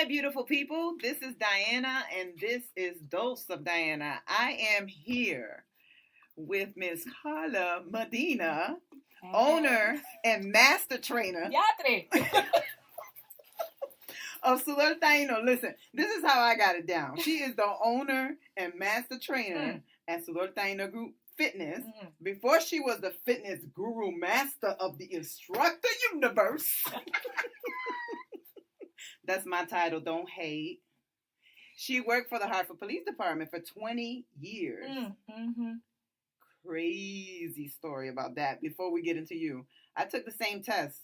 Hi, beautiful people. This is Diana, and this is Dose of Diana. I am here with Miss Karla Medina, owner and master trainer of Sudor Taino. Listen, this is how I got it down. She is the owner and master trainer at Sudor Taino Group Fitness. Before she was the fitness guru master of the instructor universe. That's my title, don't hate. She worked for the Hartford Police Department for 20 years. Crazy story about that. Before we get into you, I took the same test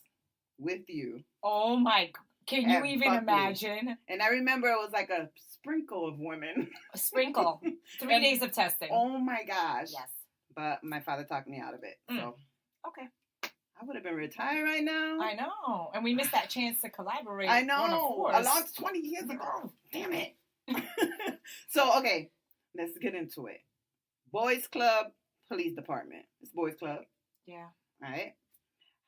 with you. Oh my, can you even imagine? And I remember it was like a sprinkle of women. A sprinkle. 3 days of testing. Oh my gosh. Yes. But my father talked me out of it. So okay. I would have been retired right now. I know. And we missed that chance to collaborate. I know. A long 20 years ago. Damn it. So, okay. Let's get into it. Boys Club, Police Department. It's Boys Club. Yeah. All right.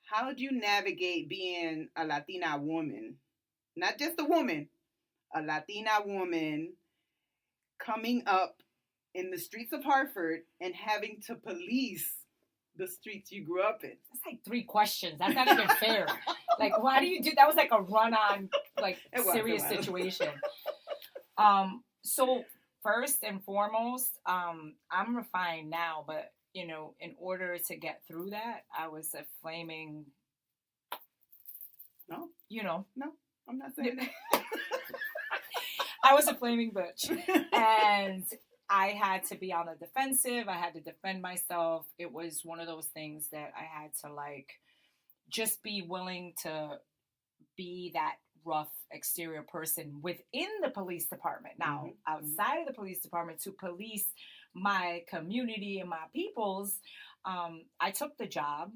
How do you navigate being a Latina woman? Not just a woman. A Latina woman coming up in the streets of Hartford and having to police the streets you grew up in. That's like 3 questions. That's not even fair. Like, why do you do that? Was like a run-on, like, serious situation. So first and foremost, I'm refined now, but you know, in order to get through that, I was a flaming. No, you know, no, I'm not saying that. I was a flaming bitch, and I had to be on the defensive. I had to defend myself. It was one of those things that I had to like just be willing to be that rough exterior person within the police department. Now, outside of the police department to police my community and my peoples, I took the job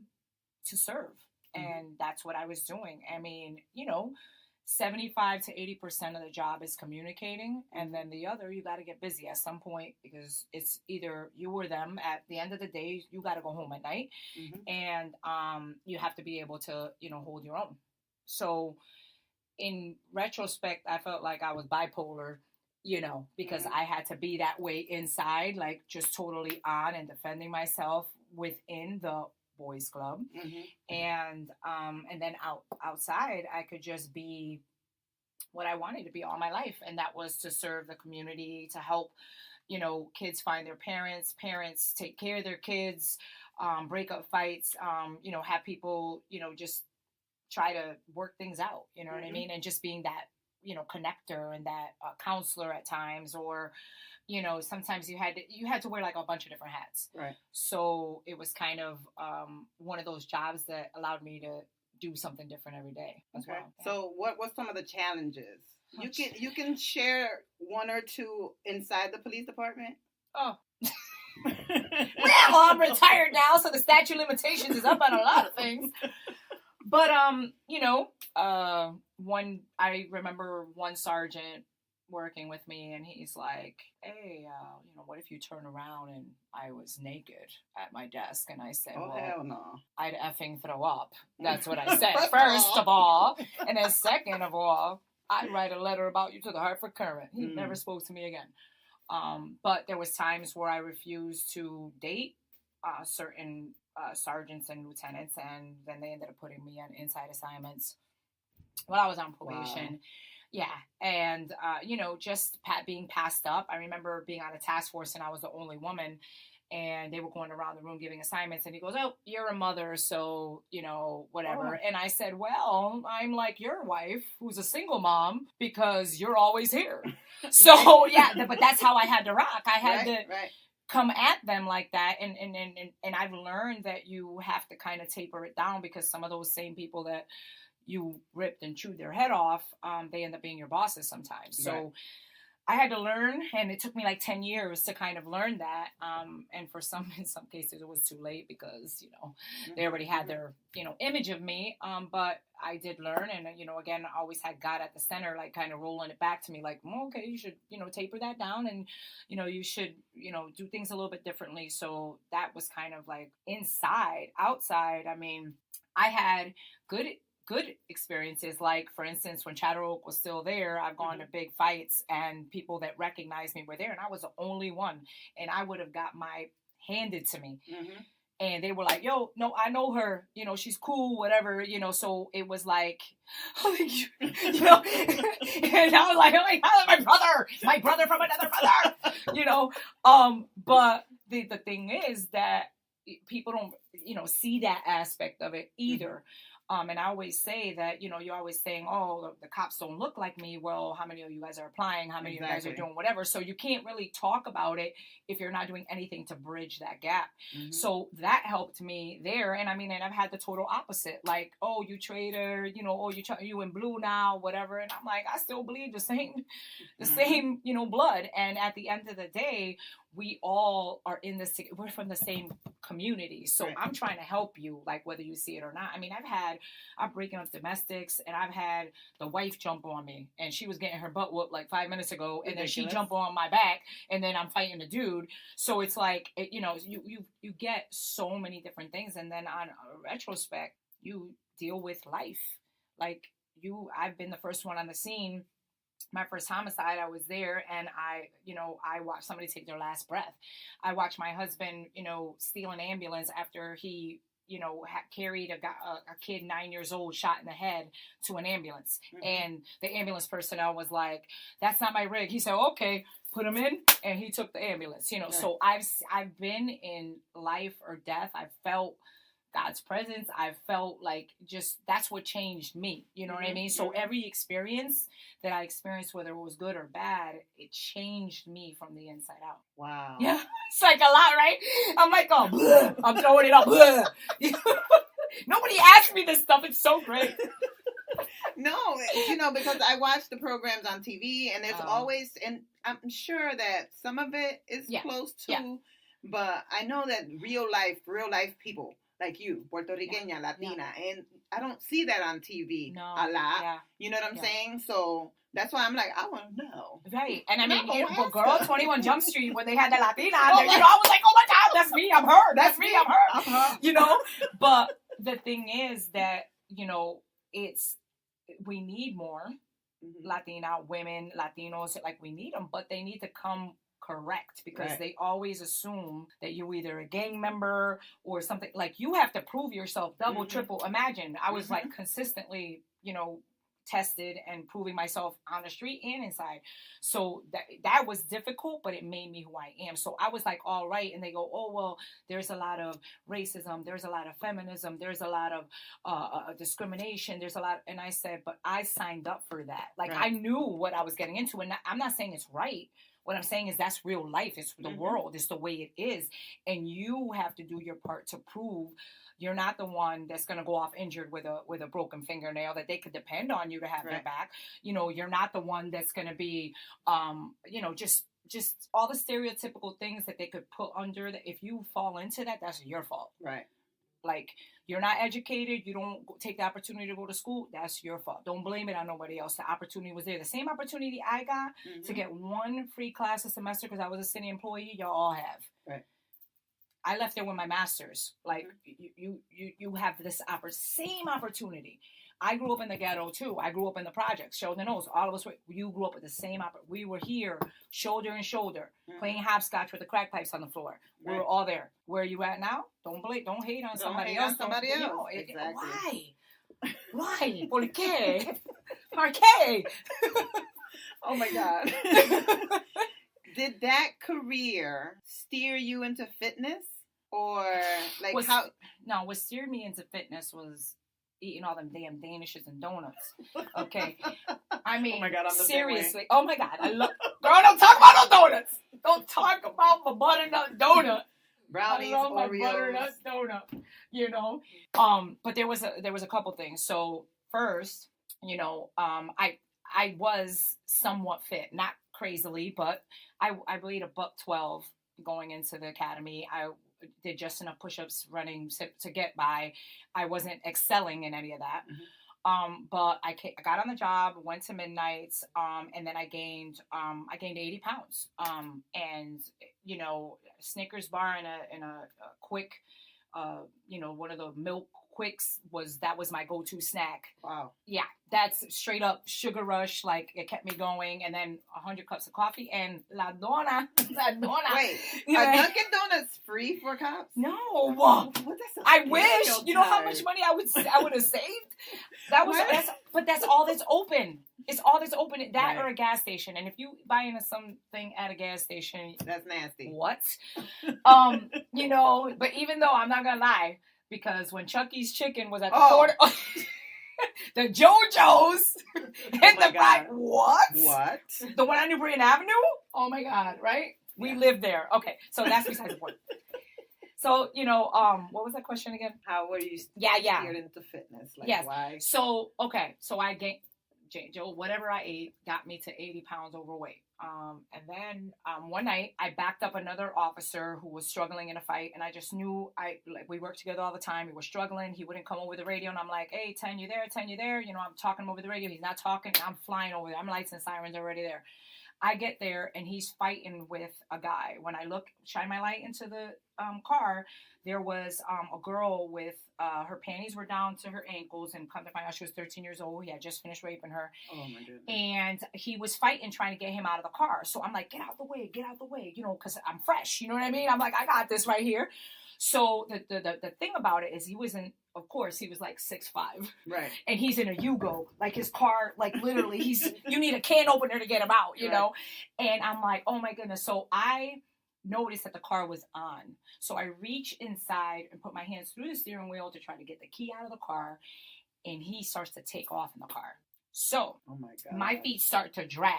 to serve. And that's what I was doing. I mean, you know, 75 to 80% of the job is communicating, and then the other, you got to get busy at some point because it's either you or them. At the end of the day, you got to go home at night, and you have to be able to, you know, hold your own. So in retrospect, I felt like I was bipolar, you know, because I had to be that way inside, like just totally on and defending myself within the boys club, and then outside I could just be what I wanted to be all my life, and that was to serve the community, to help, you know, kids find their parents take care of their kids, break up fights, you know, have people, you know, just try to work things out, you know what I mean, and just being that, you know, connector and that counselor at times, or you know, sometimes you had to wear like a bunch of different hats. Right. So it was kind of one of those jobs that allowed me to do something different every day as well. Yeah. So what's some of the challenges? You can share one or two inside the police department? Oh. Well, I'm retired now, so the statute of limitations is up on a lot of things. But you know, I remember one sergeant working with me, and he's like, hey, you know, what if you turn around and I was naked at my desk? And I said, well, hell no. I'd effing throw up. That's what I said, first of all. And then second of all, I'd write a letter about you to the Hartford Current. He never spoke to me again. But there was times where I refused to date certain sergeants and lieutenants, and then they ended up putting me on inside assignments while I was on probation. Wow. Yeah, and, you know, just being passed up. I remember being on a task force, and I was the only woman, and they were going around the room giving assignments, and he goes, oh, you're a mother, so, you know, whatever. Oh. And I said, well, I'm like your wife, who's a single mom, because you're always here. So, yeah, but that's how I had to rock. I had to come at them like that, and I've learned that you have to kind of taper it down, because some of those same people that you ripped and chewed their head off, they end up being your bosses sometimes. So I had to learn, and it took me like 10 years to kind of learn that. And in some cases it was too late, because, you know, they already had their, you know, image of me. But I did learn, and, you know, again, I always had God at the center, like kind of rolling it back to me, like, okay, you should, you know, taper that down, and, you know, you should, you know, do things a little bit differently. So that was kind of like inside. Outside, I mean, I had good good experiences. Like, for instance, when Chatter Oak was still there, I've gone to big fights and people that recognized me were there, and I was the only one, and I would have got my handed to me. And they were like, yo, no, I know her, you know, she's cool, whatever, you know. So it was like, you know, and I was like, oh, my brother from another brother, you know. But the thing is that people don't, you know, see that aspect of it either. And I always say that, you know, you're always saying, oh, the cops don't look like me. Well, how many of you guys are applying? How many of you guys are doing whatever? So you can't really talk about it if you're not doing anything to bridge that gap. So that helped me there. And I mean, and I've had the total opposite. Like, oh, you traitor, you know, oh, you in blue now, whatever. And I'm like, I still bleed the same, you know, blood. And at the end of the day, we all are we're from the same community. So I'm trying to help you, like, whether you see it or not. I mean, I'm breaking up domestics, and I've had the wife jump on me, and she was getting her butt whooped like 5 minutes ago, and then she jumped on my back, and then I'm fighting the dude. So it's like, you know, you get so many different things. And then on retrospect, you deal with life. Like, I've been the first one on the scene. My first homicide, I was there, and I watched somebody take their last breath. I watched my husband, you know, steal an ambulance after he, you know, carried a kid 9 years old, shot in the head, to an ambulance. And the ambulance personnel was like, that's not my rig. He said, okay, put him in. And he took the ambulance, you know. So I've been in life or death. I've felt God's presence. I felt like, just, that's what changed me. You know what I mean? So every experience that I experienced, whether it was good or bad, it changed me from the inside out. Wow. Yeah. It's like a lot, right? I'm like, oh, bleh. I'm throwing it up. Nobody asked me this stuff. It's so great. No, you know, because I watch the programs on TV, and there's always, and I'm sure that some of it is close to, but I know that real life people, like you, Puerto Riqueña, Latina, and I don't see that on TV a lot. You know what I'm saying? So that's why I'm like, I want to know. Right. And I mean, but girl, 21 Jump Street, when they had the Latina on there, you know, I was like, oh my God, that's me, I'm her. That's me, I'm her. You know? But the thing is that, you know, we need more Latina women, Latinos, like, we need them, but they need to come correct, because they always assume that you're either a gang member or something. Like, you have to prove yourself double, triple. Imagine, I was like consistently, you know, tested and proving myself on the street and inside. So that was difficult, but it made me who I am. So I was like, all right. And they go, oh, well, there's a lot of racism, there's a lot of feminism, there's a lot of discrimination, there's a lot. And I said, but I signed up for that. Like, I knew what I was getting into. And I'm not saying it's right. What I'm saying is that's real life. It's the world. It's the way it is. And you have to do your part to prove you're not the one that's going to go off injured with a broken fingernail, that they could depend on you to have their back. You know, you're not the one that's going to be, you know, just all the stereotypical things that they could put under that. If you fall into that, that's your fault. Right. Like, you're not educated, you don't take the opportunity to go to school, that's your fault. Don't blame it on nobody else. The opportunity was there. The same opportunity I got to get one free class a semester because I was a city employee, y'all all have. Right. I left there with my master's. Like, you have this same opportunity. I grew up in the ghetto too. I grew up in the projects. Sheldon knows. All of us, you grew up with the same we were here, shoulder and shoulder, playing hopscotch with the crack pipes on the floor. We were all there. Where are you at now? Don't hate on somebody else. You know, exactly. Why? ¿Por qué? ¿Por qué? Oh my God. Did that career steer you into fitness? Or like No, what steered me into fitness was eating all them damn Danishes and donuts. Okay. I mean, oh my God, I'm the seriously. Oh my God. Girl, don't talk about no donuts. Don't talk about my butternut donut. Brownies, I love my Oreos. butternut donut, you know. But there was a couple things. So first, you know, I was somewhat fit, not crazily, but I weighed $112 going into the academy. I did just enough push-ups running to get by. I wasn't excelling in any of that. But I got on the job, went to midnights, and then I gained 80 pounds. And, you know, Snickers bar in a quick, you know, one of the milk Quicks was my go-to snack. Wow. Yeah, that's straight up sugar rush. Like, it kept me going. And then 100 cups of coffee and La Donna. La Donna. Wait, are Dunkin' Donuts free for cops? No. What I wish. You know how much money I would have saved? That's all that's open. It's all that's open. That or a gas station. And if you buy into something at a gas station, that's nasty. What? You know, but even though I'm not gonna lie, because when Chucky's Chicken was at the corner, the JoJo's and the fried, what? The one on New Britain Avenue? Oh my God! Right? We lived there. Okay, so that's besides the point. So, you know, what was that question again? How were you steered into fitness? Like, yes. Why? So I gained, Joe, whatever I ate got me to 80 pounds overweight. And then one night I backed up another officer who was struggling in a fight, and I just knew we worked together all the time. He was struggling. He wouldn't come over the radio, and I'm like, hey, 10, you there? 10, you there? You know, I'm talking him over the radio. He's not talking. I'm flying over there. I'm lights and sirens already there. I get there, and he's fighting with a guy. When I shine my light into the car, there was a girl with her panties were down to her ankles, and come to find out she was 13 years old. He had just finished raping her. Oh, my goodness. And he was fighting, trying to get him out of the car. So I'm like, get out the way, you know, because I'm fresh. You know what I mean? I'm like, I got this right here. So the thing about it is he was like 6'5". Right. And he's in a Yugo. Like, his car, like, literally, you need a can opener to get him out, you know? And I'm like, oh my goodness. So I noticed that the car was on. So I reach inside and put my hands through the steering wheel to try to get the key out of the car. And he starts to take off in the car. So oh my God. My feet start to drag.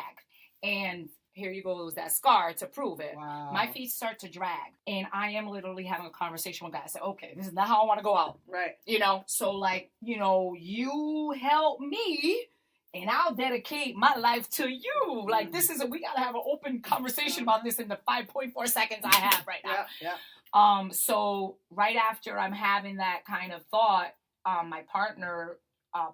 And here you go, that scar to prove it. Wow. My feet start to drag. And I am literally having a conversation with God. I said, okay, this is not how I want to go out. Right. You know, so like, you know, you help me and I'll dedicate my life to you. Like, we got to have an open conversation about this in the 5.4 seconds I have right now. Yeah. So right after I'm having that kind of thought, my partner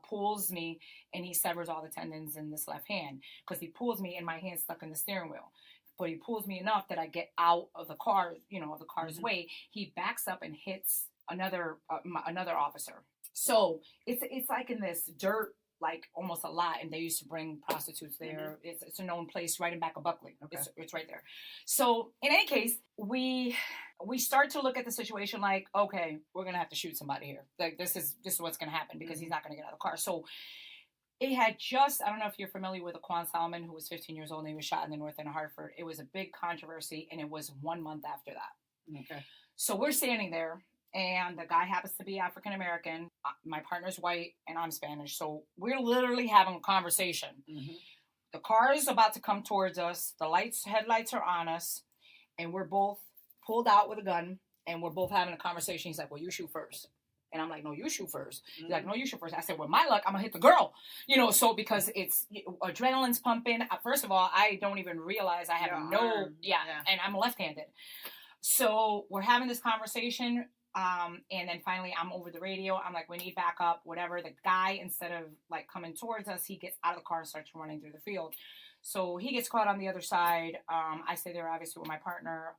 pulls me, and he severs all the tendons in this left hand, because he pulls me and my hand's stuck in the steering wheel. But he pulls me enough that I get out of the car, you know, the car's way. He backs up and hits another officer. So it's like in this dirt, like almost a lot, and they used to bring prostitutes there. It's a known place right in back of Buckley. Okay. It's right there. So in any case, we start to look at the situation like, okay, we're gonna have to shoot somebody here. Like, this is what's gonna happen, because he's not gonna get out of the car. So it had just, I don't know if you're familiar with Aquan Solomon, who was 15 years old and he was shot in the north end of Hartford. It was a big controversy, and it was 1 month after that. Okay. So we're standing there, and the guy happens to be African American. My partner's white, and I'm Spanish. So we're literally having a conversation. Mm-hmm. The car is about to come towards us. The headlights are on us, and we're both pulled out with a gun, and we're both having a conversation. He's like, well, you shoot first. And I'm like, no, you shoot first. Mm-hmm. He's like, no, you shoot first. I said, with my luck, I'm going to hit the girl. You know, so because it's adrenaline's pumping. First of all, I don't even realize I have and I'm left-handed. So we're having this conversation. And then finally I'm over the radio. I'm like, we need backup, whatever. The guy, instead of like coming towards us, he gets out of the car and starts running through the field. So he gets caught on the other side. I stay there obviously with my partner.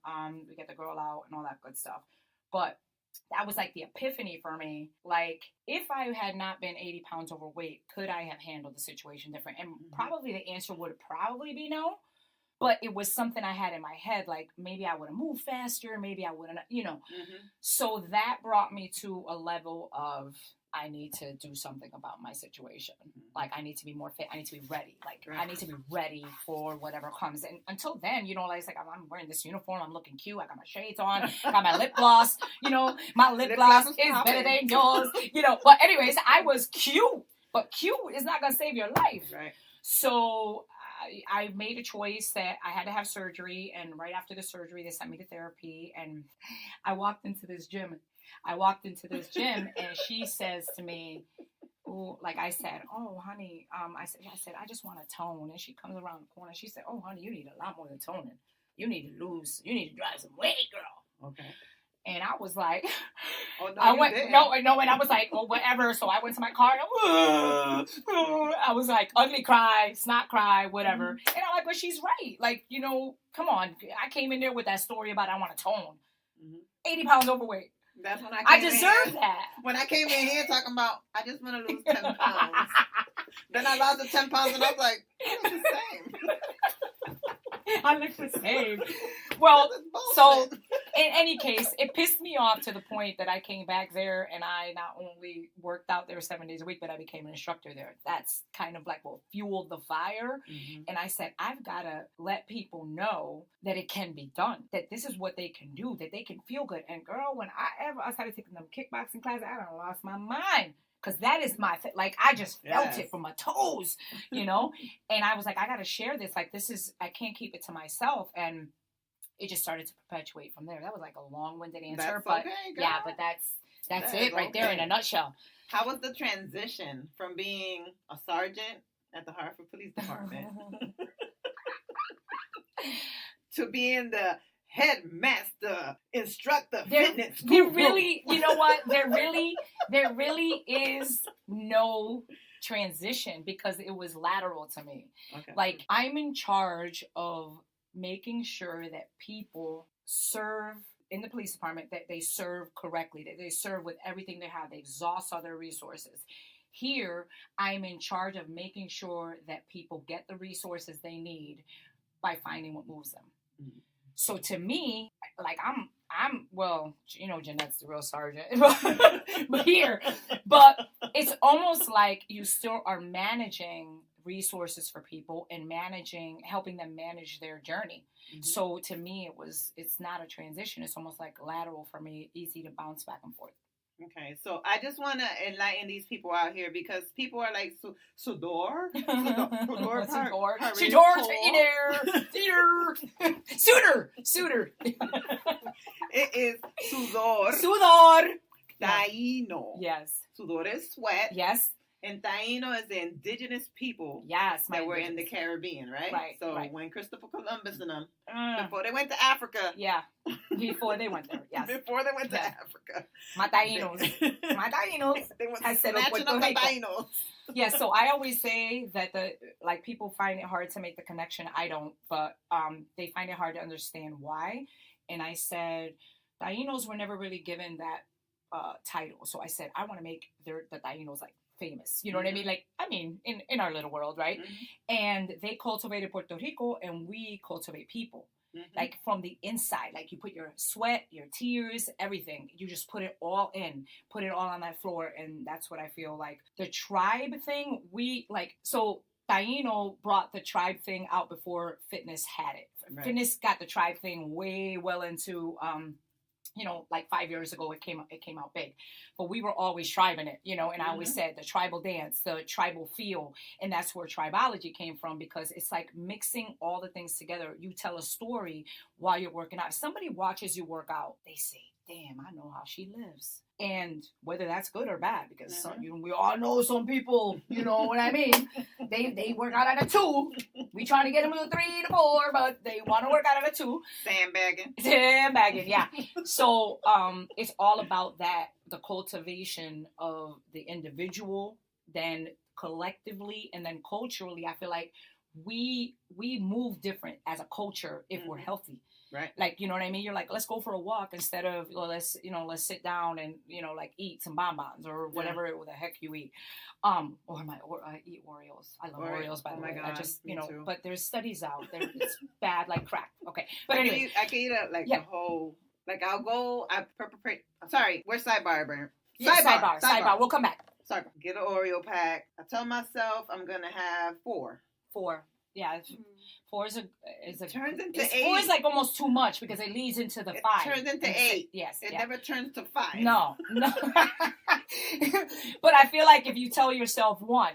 We get the girl out and all that good stuff. But that was like the epiphany for me. Like, if I had not been 80 pounds overweight, could I have handled the situation different? And probably the answer would probably be no. But it was something I had in my head, like, maybe I would have moved faster, maybe I wouldn't, you know. Mm-hmm. So that brought me to a level of, I need to do something about my situation. Mm-hmm. Like, I need to be more fit. I need to be ready. Like, I need to be ready for whatever comes. And until then, you know, like, it's like, I'm wearing this uniform. I'm looking cute. I got my shades on. Got my lip gloss. You know, my lip gloss is better than yours. You know, but anyways, I was cute. But cute is not going to save your life. Right. So I made a choice that I had to have surgery, and right after the surgery, they sent me to therapy, and I walked into this gym, and she says to me, oh, like I said, oh, honey, I said, I just want to tone, and she comes around the corner, she said, oh, honey, you need a lot more than toning. You need to drive some weight, girl. Okay. And I was like, oh, no, and I was like, oh, whatever. So I went to my car. I was like, ugly cry, snot cry, whatever. Mm-hmm. And I'm like, but she's right. Like, you know, come on. I came in there with that story about I want to tone. Mm-hmm. 80 pounds overweight. That's when I deserve that. When I came in here talking about, I just want to lose 10 pounds. Then I lost the 10 pounds and I was like, it's the same. I look the same. Well, so in any case, it pissed me off to the point that I came back there and I not only worked out there 7 days a week, but I became an instructor there. That's kind of like what fueled the fire. Mm-hmm. And I said, I've got to let people know that it can be done, that this is what they can do, that they can feel good. And girl, when I started taking them kickboxing classes, I done lost my mind. Because that is my, like, I just felt it from my toes, you know? And I was like, I got to share this. Like, this is, I can't keep it to myself. And it just started to perpetuate from there. That was like a long-winded answer. But yeah, but that's it right there in a nutshell. How was the transition from being a sergeant at the Hartford Police Department to being the headmaster, instructor, fitness guru? There really, you know what? There really is no transition because it was lateral to me. Okay. Like, I'm in charge of making sure that people serve in the police department, that they serve correctly, that they serve with everything they have, they exhaust all their resources. Here, I'm in charge of making sure that people get the resources they need by finding what moves them. Mm-hmm. So to me, like I'm well, you know, Jeanette's the real sergeant, but it's almost like you still are managing resources for people and helping them manage their journey. Mm-hmm. So to me, it's not a transition. It's almost like lateral for me, easy to bounce back and forth. Okay, so I just want to enlighten these people out here because people are like, Sudor, Sudor. It is Sudor. Taino. Yes. Sudor is sweat. Yes. And Taino is the indigenous people that were in the Caribbean, right? Right. So when Christopher Columbus and them, before they went to Africa. Yeah. Before they went there, yes. Before they went to Africa. My Tainos. They went snatching up the Tainos. Yeah, so I always say that people find it hard to make the connection. I don't, but they find it hard to understand why. And I said, Tainos were never really given that title. So I said, I want to make the Tainos like famous. You know what I mean? Like, in our little world, right? Mm-hmm. And they cultivated Puerto Rico and we cultivate people. Mm-hmm. Like from the inside, like you put your sweat, your tears, everything. You just put it all on that floor. And that's what I feel like. The tribe thing, so Taino brought the tribe thing out before fitness had it. Right. Fitness got the tribe thing way well into, like 5 years ago, it came out big, but we were always tribing it, and I always said the tribal dance, the tribal feel, and that's where tribology came from, because it's like mixing all the things together. You tell a story while you're working out. If somebody watches you work out, they say, damn, I know how she lives. And whether that's good or bad, because we all know some people, you know what I mean? They work out at a 2. We trying to get them to 3 to 4, but they want to work out at a 2. Sandbagging, yeah. So it's all about that, the cultivation of the individual, then collectively, and then culturally. I feel like we move different as a culture if we're healthy. Right. Like, you know what I mean? You're like, let's go for a walk instead of, let's sit down and, like eat some bonbons or whatever the heck you eat. Or I eat Oreos. I love Oreos, by the way. God, I just, too. But there's studies out there. It's bad like crack. Okay. But anyway. I can eat the whole, I'll go, sorry, where's sidebar, Brian? Sidebar. We'll come back. Sidebar. Get an Oreo pack. I tell myself I'm going to have 4. 4. Yeah, 4 is a turns into 8. 4 is like almost too much because it leads into the 5. Turns into 8. Yes, it never turns to 5. No. But I feel like if you tell yourself 1,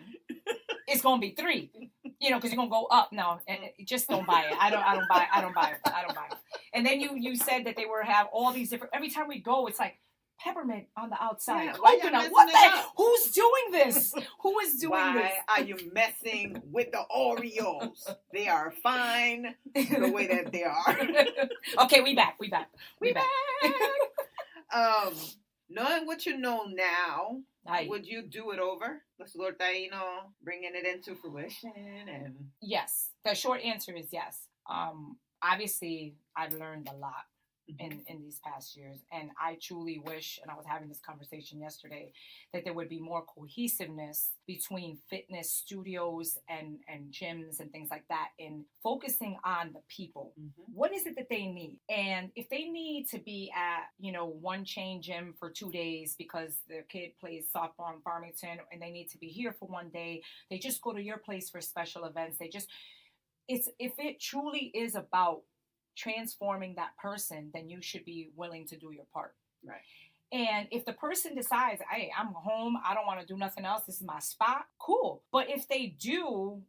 it's gonna be 3. Because you're gonna go up. No, and just don't buy it. I don't buy it. And then you said that they have all these different. Every time we go, it's like peppermint on the outside. Coconut. What the heck? Who's doing this? Who is doing this? Why are you messing with the Oreos? They are fine the way that they are. Okay, we back. Knowing what you know now, would you do it over? The Sudor Taino, bringing it into fruition? Yes. The short answer is yes. Obviously, I've learned a lot. in these past years. And I truly wish, and I was having this conversation yesterday, that there would be more cohesiveness between fitness studios and gyms and things like that, in focusing on the people. What is it that they need? And if they need to be at, one chain gym for 2 days because their kid plays softball in Farmington, and they need to be here for 1 day, they just go to your place for special events. If it truly is about transforming that person, then you should be willing to do your part. Right. And if the person decides, hey, I'm home, I don't want to do nothing else, this is my spot, cool. But if they do,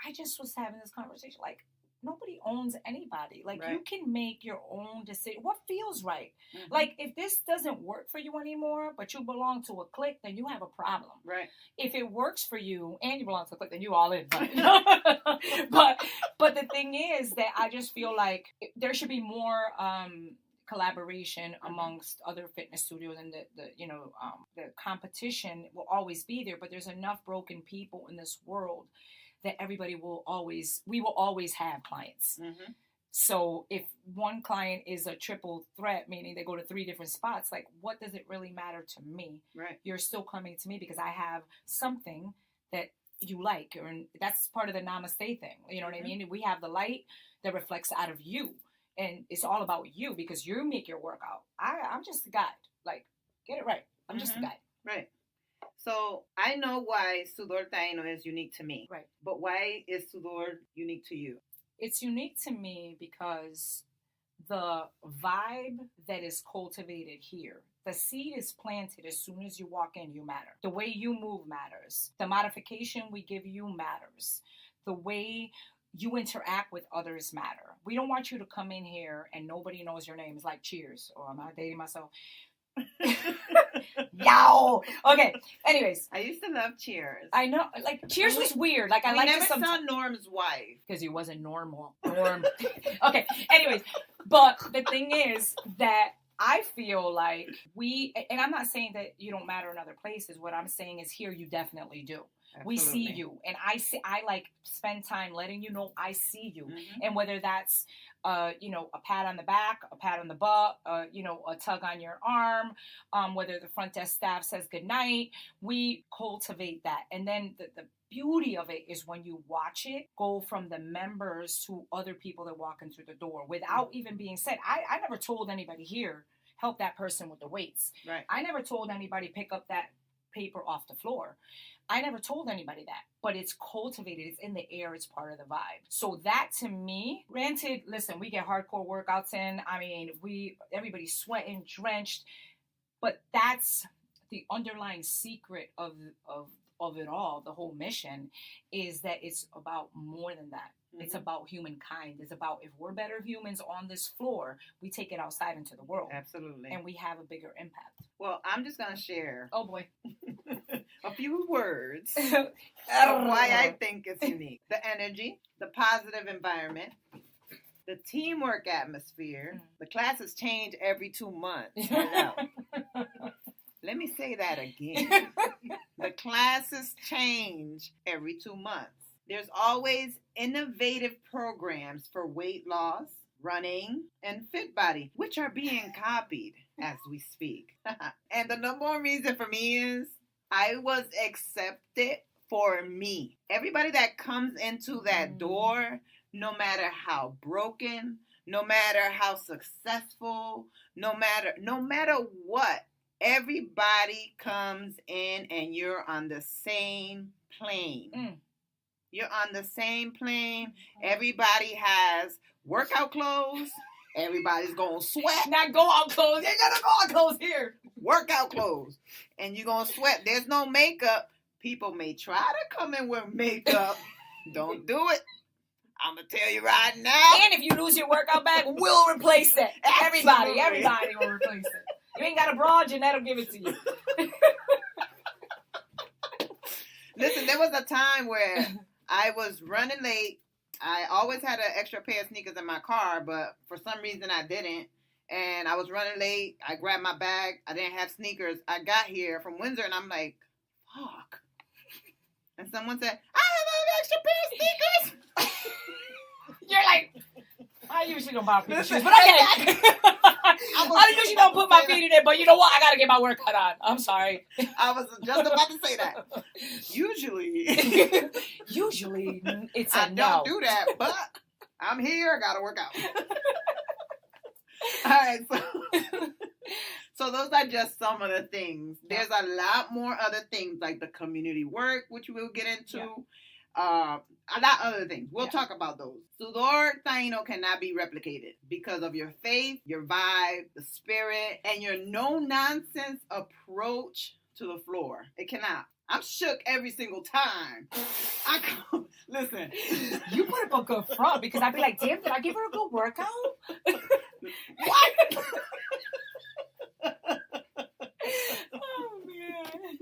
I just was having this conversation, like, nobody owns anybody. Like, right. You can make your own decision. What feels right? Like, if this doesn't work for you anymore, but you belong to a clique, then you have a problem. Right. If it works for you and you belong to a clique, then you all in. But the thing is that I just feel like there should be more collaboration amongst other fitness studios, and the competition will always be there, but there's enough broken people in this world that we will always have clients. So if one client is a triple threat, meaning they go to 3 different spots, like, what does it really matter to me? Right. You're still coming to me because I have something that you like, or that's part of the namaste thing. You know what I mean? We have the light that reflects out of you, and it's all about you because you make your workout. I'm just a guide. Like, get it right. I'm just a guide. Right. So I know why Sudor Taino is unique to me. Right. But why is Sudor unique to you? It's unique to me because the vibe that is cultivated here, the seed is planted as soon as you walk in, you matter. The way you move matters. The modification we give you matters. The way you interact with others matter. We don't want you to come in here and nobody knows your name. It's like Cheers. Or am I dating myself? Yo. Okay. Anyways, I used to love Cheers. I know. Like, Cheers was weird. Like, I never saw Norm's wife because he wasn't normal. Norm. Okay. Anyways, but the thing is that I feel like and I'm not saying that you don't matter in other places. What I'm saying is here you definitely do. Absolutely. We see you, and I like spend time letting you know I see you, and whether that's a pat on the back, a pat on the butt, a tug on your arm, whether the front desk staff says goodnight, we cultivate that. And then the beauty of it is when you watch it go from the members to other people that walk in through the door without even being said. I never told anybody here, help that person with the weights. Right. I never told anybody pick up that paper off the floor. I never told anybody that, but it's cultivated. It's in the air. It's part of the vibe. So that to me, granted, listen, we get hardcore workouts in. I mean, everybody's sweating, drenched, but that's the underlying secret of it all. The whole mission is that it's about more than that. It's about humankind. It's about, if we're better humans on this floor, we take it outside into the world. Absolutely. And we have a bigger impact. Well, I'm just going to share. Oh, boy. A few words of why I think it's unique. The energy, the positive environment, the teamwork atmosphere. The classes change every 2 months. Let me say that again. The classes change every 2 months. There's always innovative programs for weight loss, running, and fit body, which are being copied as we speak. And the number one reason for me is I was accepted for me. Everybody that comes into that door, no matter how broken, no matter how successful, no matter what, everybody comes in and you're on the same plane. You're on the same plane. Everybody has workout clothes. Everybody's going to sweat. Not go out clothes. They got to go out clothes here. Workout clothes. And you're going to sweat. There's no makeup. People may try to come in with makeup. Don't do it. I'm going to tell you right now. And if you lose your workout bag, we'll replace it. Everybody will replace it. You ain't got a bra, Jeanette will give it to you. Listen, there was a time where I was running late. I always had an extra pair of sneakers in my car, but for some reason I didn't. And I was running late. I grabbed my bag. I didn't have sneakers. I got here from Windsor, and I'm like, fuck. And someone said, I have an extra pair of sneakers. You're like, I usually don't buy people shoes, but okay. I usually don't put my feet in it, but you know what? I gotta get my workout on. I'm sorry. I was just about to say that. Usually it's a I no. don't do that, but I'm here. I gotta work out. All right, so those are just some of the things. There's a lot more other things like the community work, which we'll get into. Yeah. A lot of other things. We'll talk about those. Sudor Taino cannot be replicated because of your faith, your vibe, the spirit, and your no-nonsense approach to the floor. It cannot. I'm shook every single time. Listen. You put up a good front because I'd be like, damn, did I give her a good workout? What? Oh, man.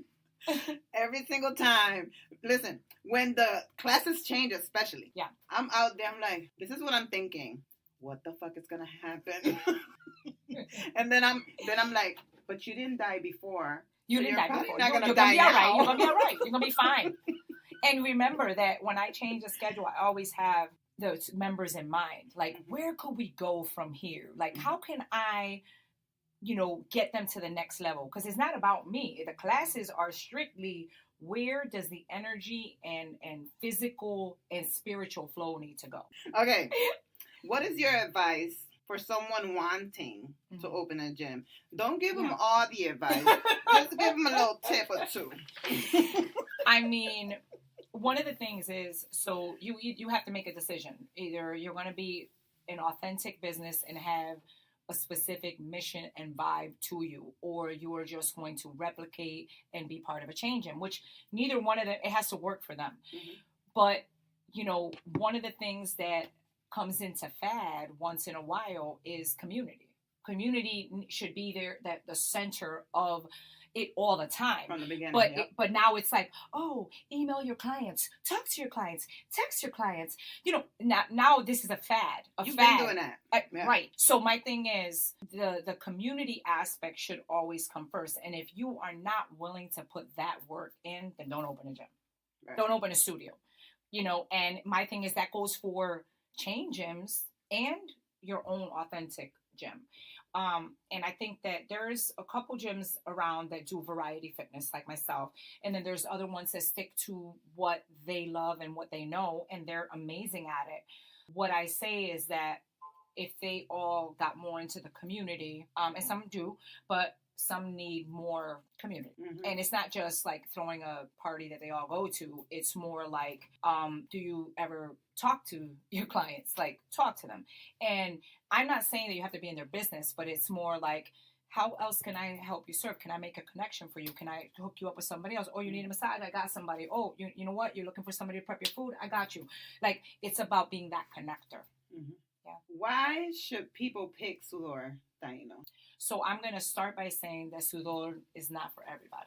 Every single time. Listen, when the classes change especially, I'm out there, I'm like, this is what I'm thinking. What the fuck is gonna happen? And then I'm like, but you didn't die before. You didn't die before. Not gonna You're die gonna be now. all right. You're gonna be all right. You're gonna be fine. And remember that when I change the schedule, I always have those members in mind. Like, where could we go from here? Like, how can I, get them to the next level? Because it's not about me. The classes are strictly where does the energy and physical and spiritual flow need to go? Okay. What is your advice for someone wanting to open a gym? Don't give them all the advice. Just give them a little tip or two. I mean, one of the things is, so you have to make a decision. Either you're going to be an authentic business and have a specific mission and vibe to you, or you are just going to replicate and be part of a change in, which neither one of them, it has to work for them. Mm-hmm. But, one of the things that comes into fad once in a while is community. Community should be there, that the center of it all the time. From the beginning. But now it's like, oh, email your clients, talk to your clients, text your clients. Now this is a fad. You've been doing that. Right. So my thing is the community aspect should always come first. And if you are not willing to put that work in, then don't open a gym. Right. Don't open a studio. And my thing is that goes for chain gyms and your own authentic gym. And I think that there's a couple gyms around that do variety fitness like myself. And then there's other ones that stick to what they love and what they know, and they're amazing at it. What I say is that if they all got more into the community, and some do, but some need more community. Mm-hmm. And it's not just like throwing a party that they all go to. It's more like, do you ever talk to your clients? Like, talk to them. And I'm not saying that you have to be in their business, but it's more like, how else can I help you serve? Can I make a connection for you? Can I hook you up with somebody else? Oh, you need a massage? I got somebody. Oh, you know what? You're looking for somebody to prep your food? I got you. Like, it's about being that connector. Mm-hmm. Yeah. Why should people pick Sudor Taino? So I'm going to start by saying that Sudor is not for everybody.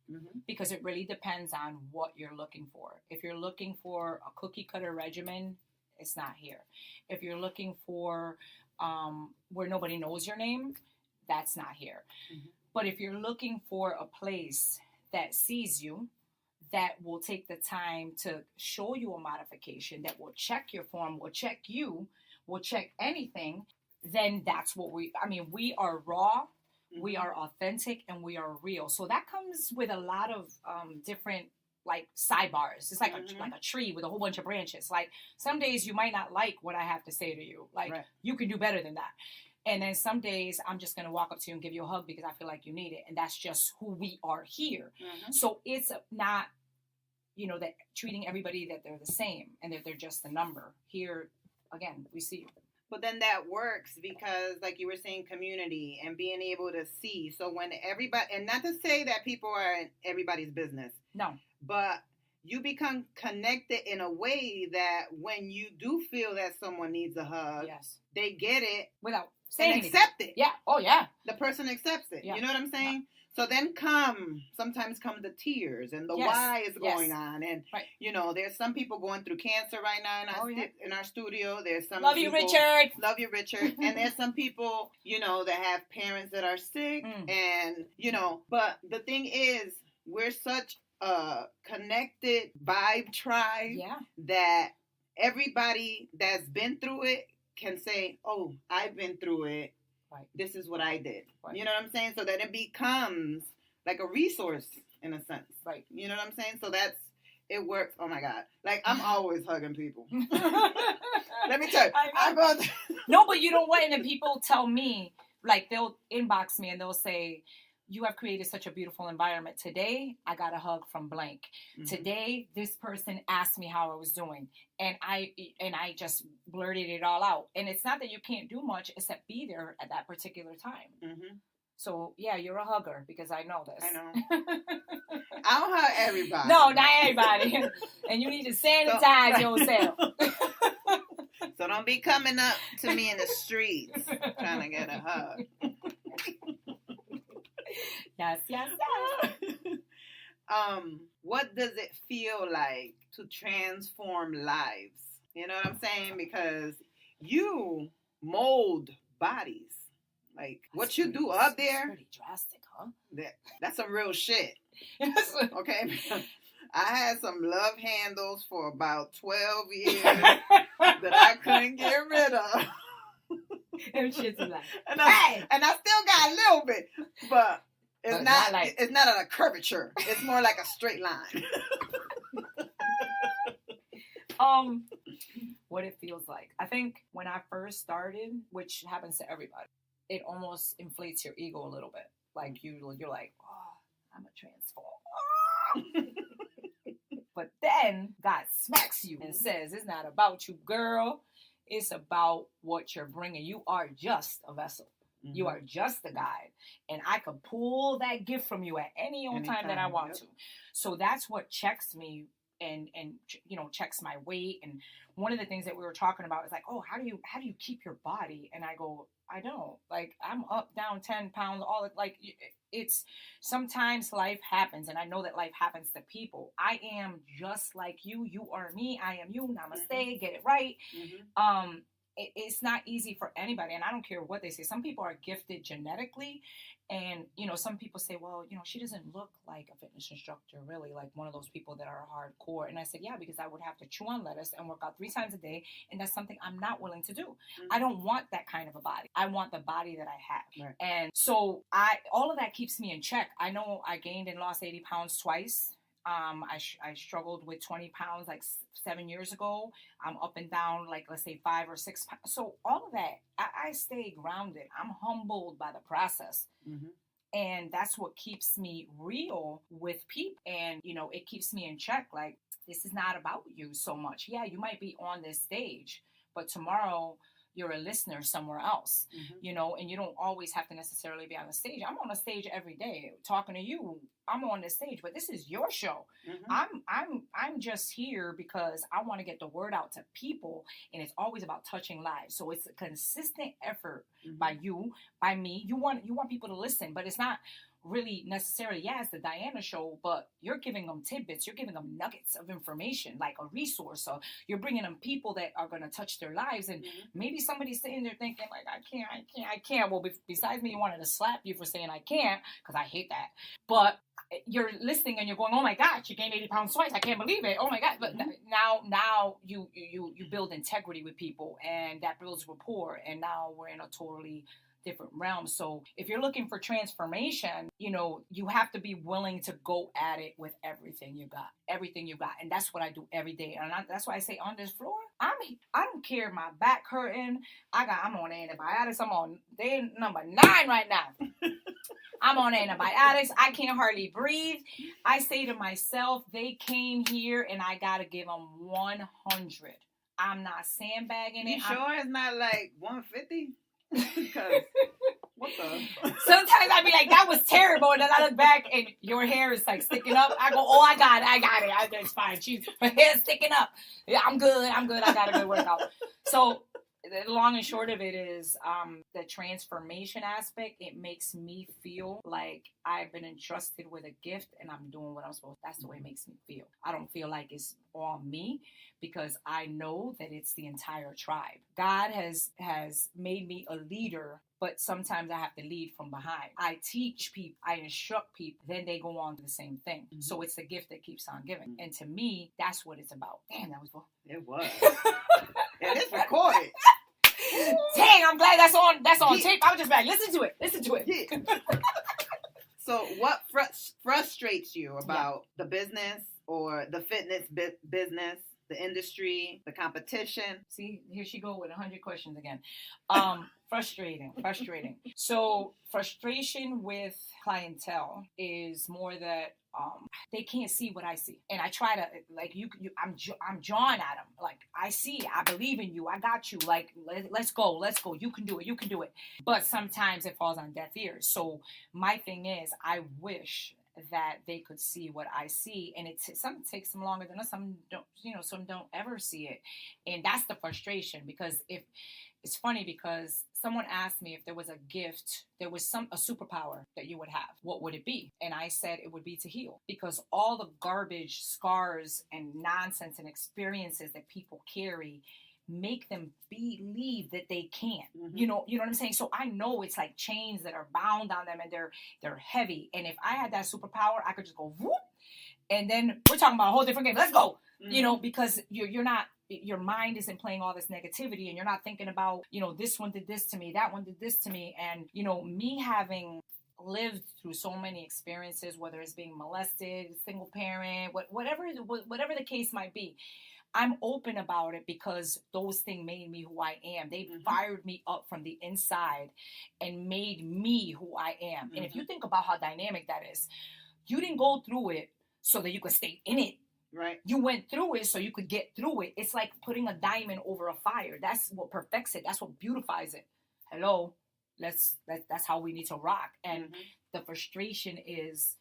Mm-hmm. Because it really depends on what you're looking for. If you're looking for a cookie cutter regimen, it's not here. If you're looking for where nobody knows your name, that's not here. Mm-hmm. But if you're looking for a place that sees you, that will take the time to show you a modification, that will check your form, will check you, will check anything, then that's what we are raw, mm-hmm. we are authentic, and we are real. So that comes with a lot of different like sidebars. It's like mm-hmm. a tree with a whole bunch of branches. Like, some days you might not like what I have to say to you. Like, right. You can do better than that. And then some days I'm just going to walk up to you and give you a hug because I feel like you need it. And that's just who we are here. Mm-hmm. So it's not, that treating everybody that they're the same and that they're just a number. Here, again, we see you. But then that works because, like you were saying, community and being able to see. So when everybody, and not to say that people are in everybody's business. No. But you become connected in a way that when you do feel that someone needs a hug, yes, they get it without saying and accept it. Yeah. Oh, yeah. The person accepts it. Yeah. You know what I'm saying? Yeah. So then sometimes come the tears and the why is going on. And, right. There's some people going through cancer right now in our studio. There's some Love people, you, Richard. Love you, Richard. And there's some people, that have parents that are sick. And, but the thing is, we're such a connected vibe tribe that everybody that's been through it can say, oh, I've been through it. Right. This is what I did. Right. You know what I'm saying? So that it becomes like a resource in a sense. Right. You know what I'm saying? So it works. Oh my God. Like, I'm always hugging people. Let me tell you. No, but you know what? And then people tell me, like, they'll inbox me and they'll say, you have created such a beautiful environment. Today, I got a hug from blank. Mm-hmm. Today, this person asked me how I was doing. And I just blurted it all out. And it's not that you can't do much except be there at that particular time. Mm-hmm. So, yeah, you're a hugger because I know this. I know. I don't hug everybody. No, not everybody. And you need to sanitize yourself. So don't be coming up to me in the streets trying to get a hug. Yes. What does it feel like to transform lives? You know what I'm saying? Because you mold bodies. Like, what you do up there. Pretty drastic, huh? That's some real shit. Okay? I had some love handles for about 12 years that I couldn't get rid of. Them shit's like, and I still got a little bit, but it's not at a curvature. It's more like a straight line. What it feels like. I think when I first started, which happens to everybody, it almost inflates your ego a little bit. Like you're like, oh, I'm a transformer. But then God smacks you and says, it's not about you, girl. It's about what you're bringing. You are just a vessel. Mm-hmm. You are just a guide. And I could pull that gift from you at any time that I want to. So that's what checks me and checks my weight. And one of the things that we were talking about is like, oh, how do you keep your body? And I go, I don't. Like, I'm up, down 10 pounds, all it, like, it's sometimes life happens, and I know that life happens to people. I am just like you. You are me. I am you. Namaste. Mm-hmm. Get it right. Mm-hmm. It's not easy for anybody, and I don't care what they say. Some people are gifted genetically, and some people say, well, she doesn't look like a fitness instructor, really, like one of those people that are hardcore. And I said, yeah, because I would have to chew on lettuce and work out 3 times a day, and that's something I'm not willing to do. Mm-hmm. I don't want that kind of a body. I want the body that I have. Right. And so all of that keeps me in check. I know I gained and lost 80 pounds twice. I struggled with 20 pounds like 7 years ago. I'm up and down, like, let's say 5 or 6 pounds. So all of that, I stay grounded. I'm humbled by the process. Mm-hmm. And that's what keeps me real with people. And, it keeps me in check. Like, this is not about you so much. Yeah, you might be on this stage, but tomorrow you're a listener somewhere else, mm-hmm. And you don't always have to necessarily be on the stage. I'm on a stage every day talking to you. I'm on the stage, but this is your show. Mm-hmm. I'm just here because I want to get the word out to people, and it's always about touching lives. So it's a consistent effort mm-hmm. by you, by me. You want people to listen, but it's not really necessarily, it's the Diana show, but you're giving them tidbits, you're giving them nuggets of information, like a resource. So you're bringing them people that are going to touch their lives. And mm-hmm. maybe somebody's sitting there thinking, like, I can't. Well, besides me wanting to slap you for saying I can't, because I hate that. But you're listening and you're going, oh my God, you gained 80 pounds twice. I can't believe it. Oh my God. But now you build integrity with people, and that builds rapport. And now we're in a totally different realms. So if you're looking for transformation, you have to be willing to go at it with everything you got. And that's what I do every day. And that's why I say on this floor, I don't care my back hurting. I'm on antibiotics. I'm on day number 9 right now. I'm on antibiotics. I can't hardly breathe. I say to myself, they came here and I got to give them 100. I'm not sandbagging it. You sure it's not like 150? Because what the? Sometimes I be like, that was terrible, and then I look back and your hair is like sticking up. I go, oh, I got it. It's fine. Her hair's sticking up. Yeah, I'm good. I got a good workout. So the long and short of it is the transformation aspect. It makes me feel like I've been entrusted with a gift and I'm doing what I'm supposed to. That's the way it makes me feel. I don't feel like it's all me, because I know that it's the entire tribe. God has made me a leader, but sometimes I have to lead from behind. I teach people, I instruct people, then they go on to the same thing. Mm-hmm. So it's the gift that keeps on giving. Mm-hmm. And to me, that's what it's about. Damn, that was fun. It was. And it's recorded. Dang, I'm glad that's on tape. I was just like, listen to it. Yeah. So what frustrates you about the business or the fitness business, the industry, the competition? See, here she go with 100 questions again. Frustrating. So frustration with clientele is more that they can't see what I see, and I try to like I'm drawn at them. Like I see, I believe in you, I got you. Like let's go. You can do it. But sometimes it falls on deaf ears. So my thing is, I wish that they could see what I see, and some takes them longer than us. Some don't, some don't ever see it, and that's the frustration. Because if it's funny, because someone asked me if there was a gift, there was a superpower that you would have, what would it be? And I said it would be to heal, because all the garbage, scars, and nonsense and experiences that people carry make them believe that they can't. Mm-hmm. You know what I'm saying? So I know it's like chains that are bound on them, and they're heavy. And if I had that superpower, I could just go whoop, and then we're talking about a whole different game. Let's go. Mm-hmm. Because you're not, your mind isn't playing all this negativity, and you're not thinking about, this one did this to me, that one did this to me. And, me having lived through so many experiences, whether it's being molested, single parent, whatever the case might be, I'm open about it because those things made me who I am. They fired me up from the inside and made me who I am. Mm-hmm. And if you think about how dynamic that is, you didn't go through it so that you could stay in it. Right. You went through it so you could get through it. It's like putting a diamond over a fire. That's what perfects it. That's what beautifies it. Hello. That's how we need to rock. And the frustration is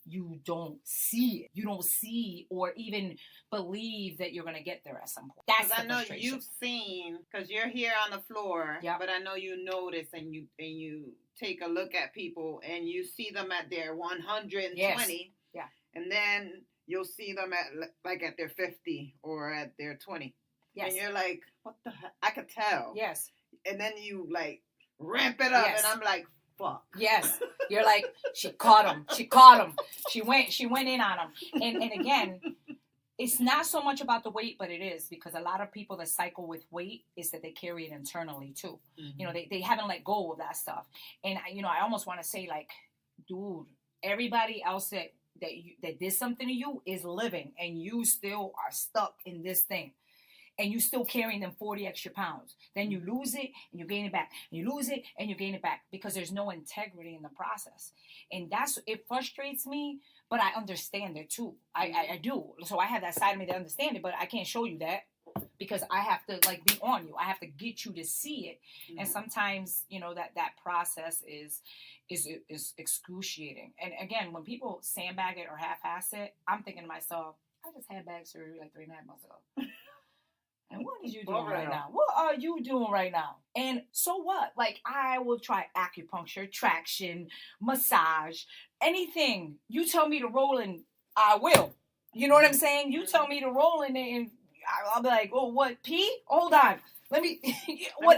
you don't see it. You don't see or even believe that you're going to get there at some point. That's the frustration. I know you've seen, because you're here on the floor, but I know you notice and you take a look at people and you see them at their 120. Yes. Yeah. And then you'll see them at their 50 or at their 20. Yes. And you're like, what the heck? I could tell. Yes. And then you like ramp it up, and I'm like, fuck. Yes. You're like, she caught him. She went in on him. And again, it's not so much about the weight, but it is, because a lot of people that cycle with weight is that they carry it internally too. Mm-hmm. They haven't let go of that stuff. And I almost want to say, like, dude, everybody else that did something to you is living, and you still are stuck in this thing. And you still carrying them 40 extra pounds. Then you lose it and you gain it back. And you lose it and you gain it back, because there's no integrity in the process. And it frustrates me, but I understand it too. I do. So I have that side of me that understand it, but I can't show you that, because I have to be on you. I have to get you to see it. Mm-hmm. And sometimes, that process is excruciating. And again, when people sandbag it or half-ass it, I'm thinking to myself, I just had back surgery like 3.5 months ago. And what are you doing right now? What are you doing right now? And so what? Like, I will try acupuncture, traction, massage, anything. You tell me to roll in, I will. You know what I'm saying? You tell me to roll in and I'll be like, oh, what? Pee? Hold on. Let me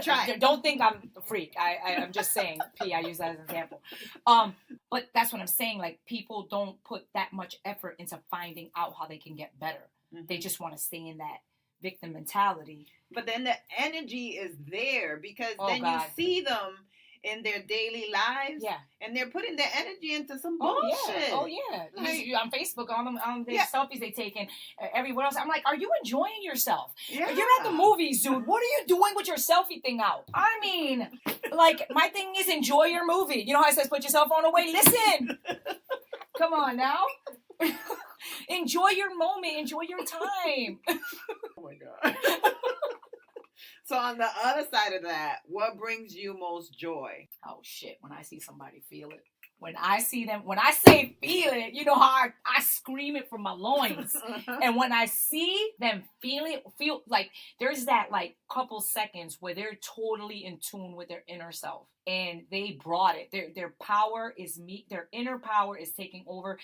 try. Don't think I'm a freak. I'm just saying pee. I use that as an example. But that's what I'm saying. Like, people don't put that much effort into finding out how they can get better. Mm-hmm. They just want to stay in that victim mentality. But then the energy is there, because you see them in their daily lives, and they're putting their energy into some bullshit. Oh yeah. Like, on Facebook, on the selfies they take, and everywhere else, I'm like, are you enjoying yourself? Yeah. You're at the movies, dude. What are you doing with your selfie thing out? I mean, like, my thing is enjoy your movie. You know how it says put your cell phone away? Listen. Come on now. Enjoy your moment. Enjoy your time. Oh my God. So on the other side of that, what brings you most joy? Oh shit, when I see somebody feel it. When I see them, when I say feel it, you know how I scream it from my loins. And when I see them feel like there's that like couple seconds where they're totally in tune with their inner self. And they brought it. Their power is their inner power is taking over.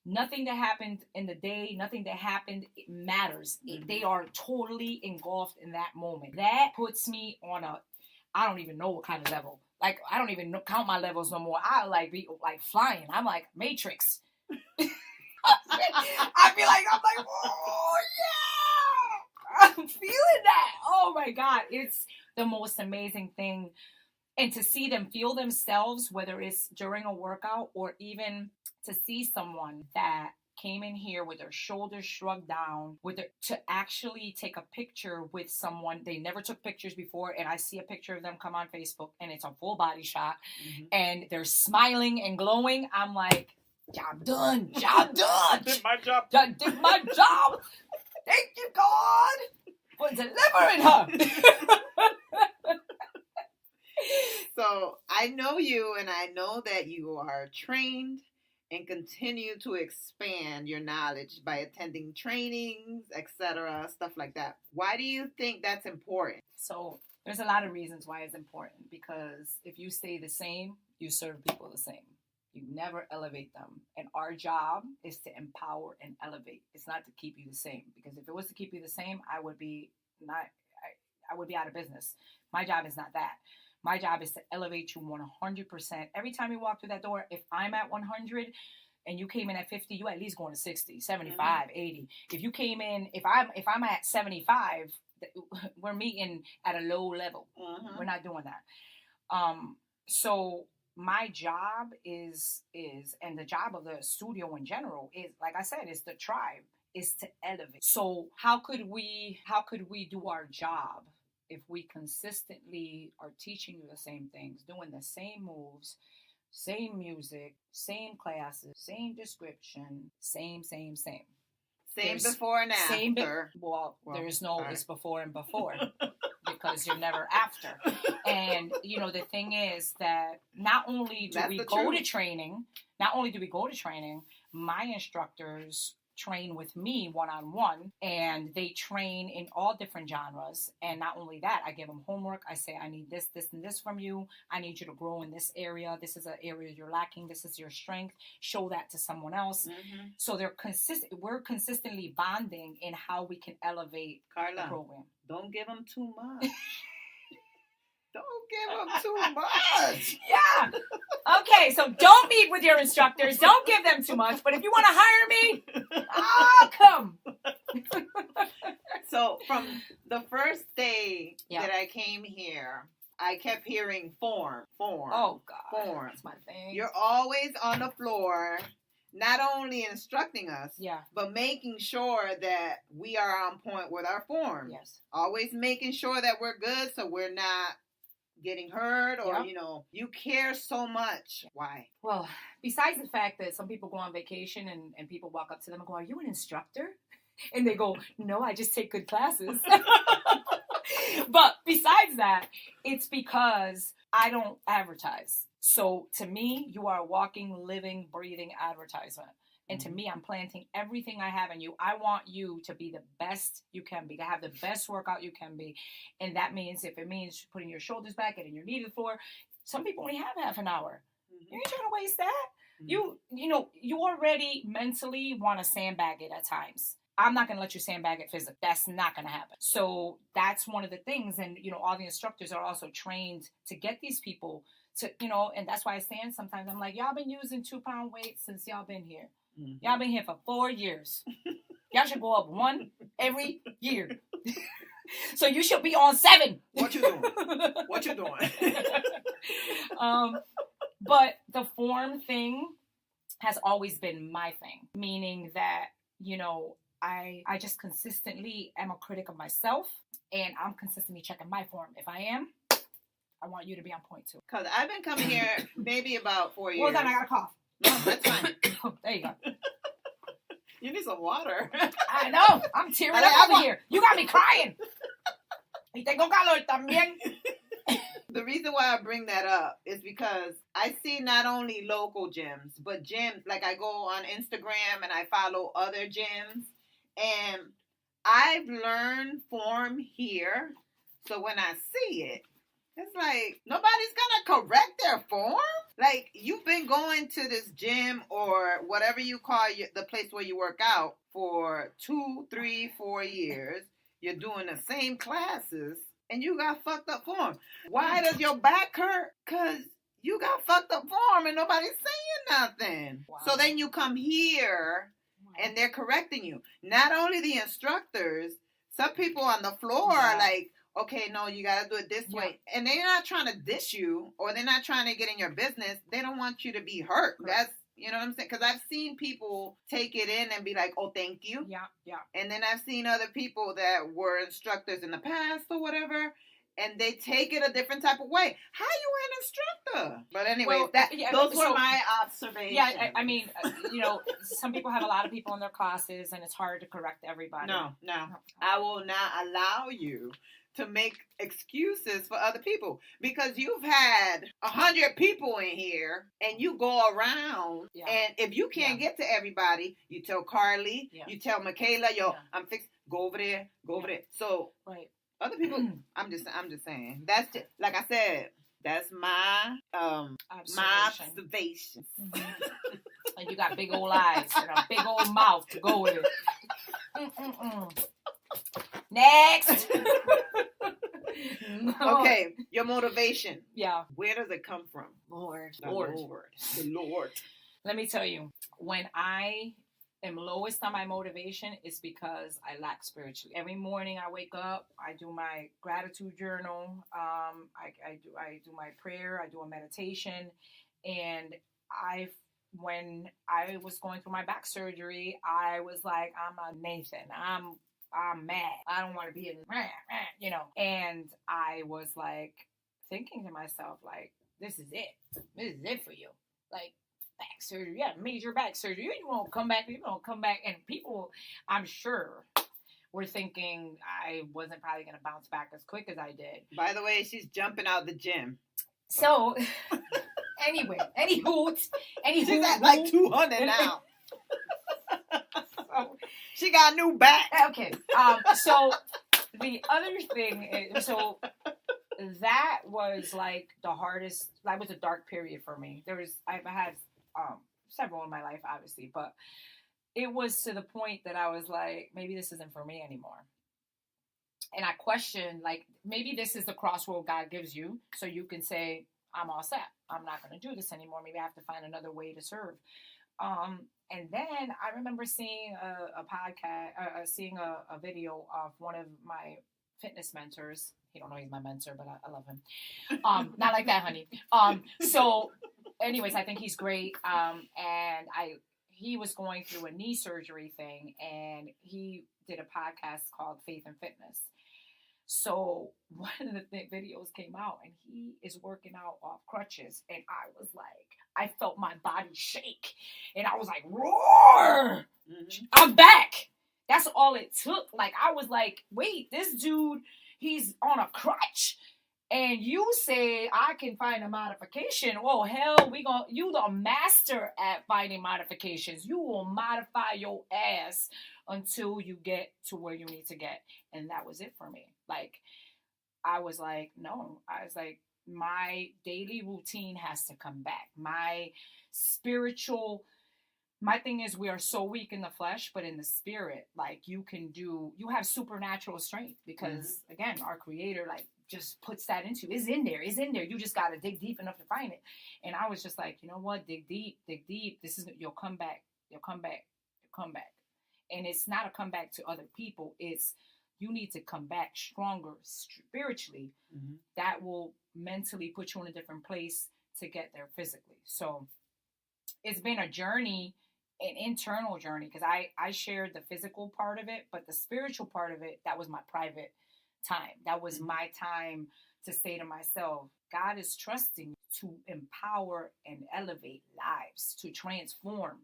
Nothing that happened in the day, nothing that happened, it matters. They are totally engulfed in that moment. That puts me on I don't even know what kind of level. Like, I don't even count my levels no more. I be flying. I'm like Matrix. I feel like, I'm like, oh I'm feeling that. Oh my God. It's the most amazing thing. And to see them feel themselves, whether it's during a workout or even to see someone that came in here with their shoulders shrugged down, to actually take a picture with someone. They never took pictures before, and I see a picture of them come on Facebook, and it's a full body shot, and they're smiling and glowing. I'm like, job done, job done. Did my job. Did my job. Thank you, God, for delivering her. So I know you, and I know that you are trained and continue to expand your knowledge by attending trainings, etc., stuff like that. Why do you think that's important? So there's a lot of reasons why it's important, because if you stay the same, you serve people the same. You never elevate them. And our job is to empower and elevate. It's not to keep you the same, because if it was to keep you the same, I would be out of business. My job is not that. My job is to elevate you 100%. Every time you walk through that door, if I'm at 100 and you came in at 50, you at least going to 60, 75, 80. If you came in, if I'm at 75, we're meeting at a low level. We're not doing that. So my job is, and the job of the studio in general is, like I said, is the tribe, is to elevate. So how could we do our job if we consistently are teaching you the same things, doing the same moves, same music, same classes, same description, same. Same before and after. Well, there's no it's before and before because you're never after. And, the thing is that not only do we go to training, my instructors train with me one-on-one, and they train in all different genres. And not only that, I give them homework. I say, I need this, and this from you. I need you to grow in this area. This is an area you're lacking. This is your strength. Show that to someone else. So we're consistently bonding in how we can elevate Karla, the program. Don't give them too much. Don't give them too much. Yeah. Okay, so don't meet with your instructors. Don't give them too much. But if you want to hire me, I'll come. So from the first day that I came here, I kept hearing form. Oh, God. Form. That's my thing. You're always on the floor, not only instructing us, but making sure that we are on point with our form. Yes. Always making sure that we're good, so we're not getting hurt, or you care so much. Why? Well, besides the fact that some people go on vacation and people walk up to them and go, "Are you an instructor?" And they go, "No, I just take good classes." But besides that, it's because I don't advertise. So to me, you are a walking, living, breathing advertisement. And to me, I'm planting everything I have in you. I want you to be the best you can be, to have the best workout you can be. And that means, if it means putting your shoulders back, getting your knee to the floor, some people only have half an hour. You ain't trying to waste that. You already mentally want to sandbag it at times. I'm not going to let you sandbag it physically. That's not going to happen. So that's one of the things. And, all the instructors are also trained to get these people to, and that's why I stand sometimes. I'm like, y'all been using 2-pound weights since y'all been here. Y'all been here for 4 years. Y'all should go up 1 every year. So you should be on 7. What you doing? But the form thing has always been my thing. Meaning that, I just consistently am a critic of myself. And I'm consistently checking my form. If I am, I want you to be on point too. Because I've been coming here maybe about 4 years. Well, then I got a cough. No, that's fine. There you go. You need some water. I know. I'm tearing up over here. You got me crying. Y tengo calor también. The reason why I bring that up is because I see not only local gyms, but gyms, like I go on Instagram and I follow other gyms, and I've learned form here. So when I see it, it's like, nobody's going to correct their form? Like, you've been going to this gym or whatever you call the place where you work out for 2, 3, 4 years. You're doing the same classes, and you got fucked up form. Why does your back hurt? Because you got fucked up form and nobody's saying nothing. Wow. So then you come here, and they're correcting you. Not only the instructors, Some people on the floor are like, okay, no, you got to do it this way. And they're not trying to diss you, or they're not trying to get in your business. They don't want you to be hurt. Right. That's, you know what I'm saying? Because I've seen people take it in and be like, oh, thank you. Yeah. And then I've seen other people that were instructors in the past or whatever, and they take it a different type of way. How you an instructor? But anyway, those were my observations. Yeah, I mean, some people have a lot of people in their classes, and it's hard to correct everybody. No. I will not allow you to make excuses for other people, because you've had 100 people in here and you go around, and if you can't get to everybody, you tell Carly, you tell Michaela, I'm fixed. Go over there. So other people, I'm just saying. That's just, like I said, that's my observation. Mm-hmm. And you got big old eyes and a big old mouth to go with it. Next. No. Okay, your motivation. Yeah. Where does it come from? The Lord. Let me tell you, when I am lowest on my motivation, it's because I lack spiritually. Every morning I wake up, I do my gratitude journal. I do my prayer. I do a meditation, and when I was going through my back surgery, I was like, I'm a Nathan. I'm mad. I don't want to be in, and I was like thinking to myself, like, this is it. This is it for you. Like, back surgery. Yeah, major back surgery. You won't come back. And people, I'm sure, were thinking I wasn't probably going to bounce back as quick as I did. By the way, she's jumping out the gym. So, anyway, she's at like 200 now. She got a new back. Okay. So the other thing is, that was like the hardest. That was a dark period for me. I've had several in my life, obviously, but it was to the point that I was like, maybe this isn't for me anymore. And I questioned, like, maybe this is the crossroad God gives you, so you can say, I'm all set. I'm not going to do this anymore. Maybe I have to find another way to serve. And then I remember seeing a podcast, seeing a video of one of my fitness mentors. He don't know he's my mentor, but I love him. Not like that, honey. So anyways, I think he's great. And he was going through a knee surgery thing, and he did a podcast called Faith and Fitness. So one of the videos came out, and he is working out off crutches, and I was like, I felt my body shake, and I was like, roar! Mm-hmm. I'm back. That's all it took. Like, I was like, wait, this dude, he's on a crutch, and you say I can find a modification. Oh, hell, you the master at finding modifications. You will modify your ass until you get to where you need to get. And that was it for me. Like, I was like, no. I was like, my daily routine has to come back. My thing is, we are so weak in the flesh, but in the spirit, like, you have supernatural strength, because again, our Creator, like, just puts that into, is in there. You just got to dig deep enough to find it. And I was just like, you know what? Dig deep. You'll come back. And it's not a comeback to other people. It's, you need to come back stronger spiritually. Mm-hmm. That will mentally put you in a different place to get there physically. So it's been a journey, an internal journey, because I shared the physical part of it, but the spiritual part of it, that was my private time. That was my time to say to myself, God is trusting to empower and elevate lives, to transform.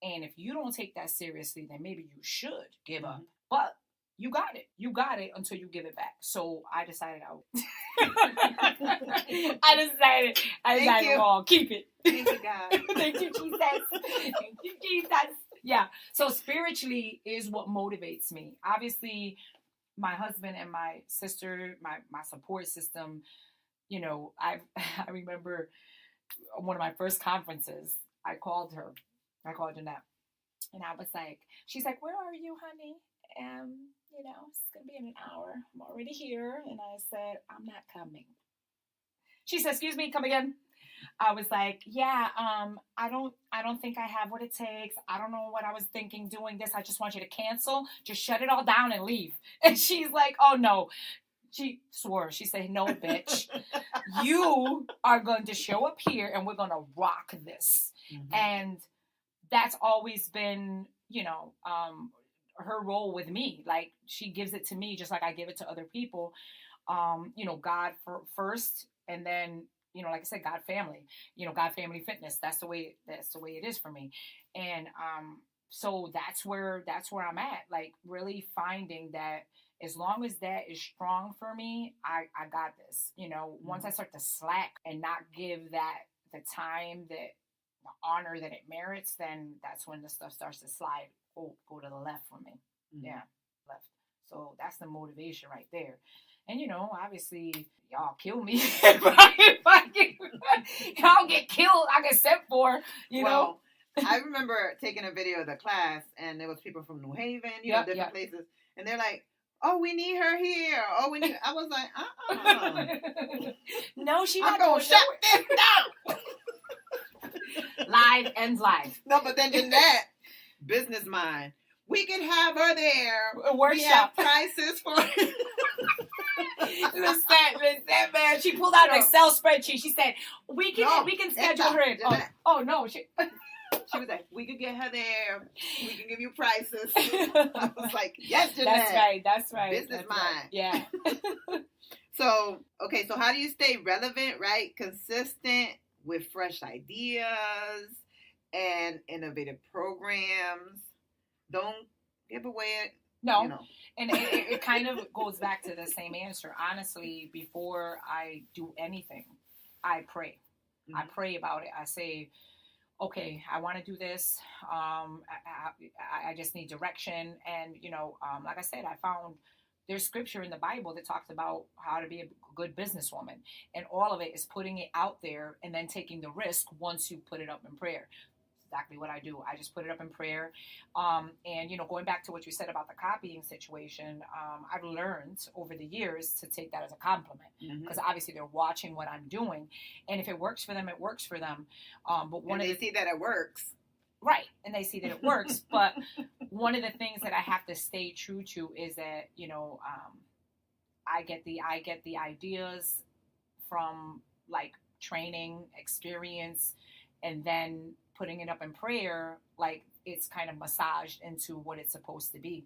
And if you don't take that seriously, then maybe you should give up. But you got it. You got it until you give it back. So I decided well, keep it. Thank you, God. Thank you, Jesus. Thank you, Jesus. Yeah. So spiritually is what motivates me. Obviously, my husband and my sister, my support system, I remember one of my first conferences, I called Jeanette, and I was like, she's like, where are you, honey? It's going to be in an hour. I'm already here. And I said, I'm not coming. She said, excuse me, come again. I was like, yeah, I don't think I have what it takes. I don't know what I was thinking doing this. I just want you to cancel. Just shut it all down and leave. And she's like, oh no. She swore. She said, no, bitch. You are going to show up here and we're going to rock this. Mm-hmm. And that's always been, her role with me. Like, she gives it to me just like I give it to other people. God first, and then, like I said, God family, God family fitness. That's the way it is for me. And so that's where I'm at. Like, really finding that as long as that is strong for me, I got this. Once I start to slack and not give that the time, that the honor that it merits, then that's when the stuff starts to slide, go to the left for me. Mm-hmm. Yeah, left. So that's the motivation right there. And, obviously, y'all kill me. if y'all get killed, I get sent for, know. I remember taking a video of the class, and there was people from New Haven, different places. And they're like, oh, we need her here. Oh, we need. I was like, No, she's not going to shut this down. Live ends live. No, but then Jeanette, business mind. We could have her there. A workshop. We have prices for. Listen, man. She pulled out an Excel spreadsheet. She said, "We can schedule her in." Oh no, she was like, "We could get her there. We can give you prices." I was like, "Yes, Jeanette. That's right. Business mind." Right. Yeah. So how do you stay relevant, right? Consistent with fresh ideas and innovative programs. Don't give away it. No. And it kind of goes back to the same answer. Honestly, before I do anything, I pray. Mm-hmm. I pray about it. I say, okay, I want to do this. I just need direction. And, like I said, I found there's scripture in the Bible that talks about how to be a good businesswoman. And all of it is putting it out there and then taking the risk once you put it up in prayer. Exactly what I do. I just put it up in prayer. And, going back to what you said about the copying situation, I've learned over the years to take that as a compliment, because obviously they're watching what I'm doing. And if it works for them, it works for them. But they see that it works. Right. And they see that it works. But one of the things that I have to stay true to is that, I get the ideas from like training, experience, and then putting it up in prayer, like it's kind of massaged into what it's supposed to be.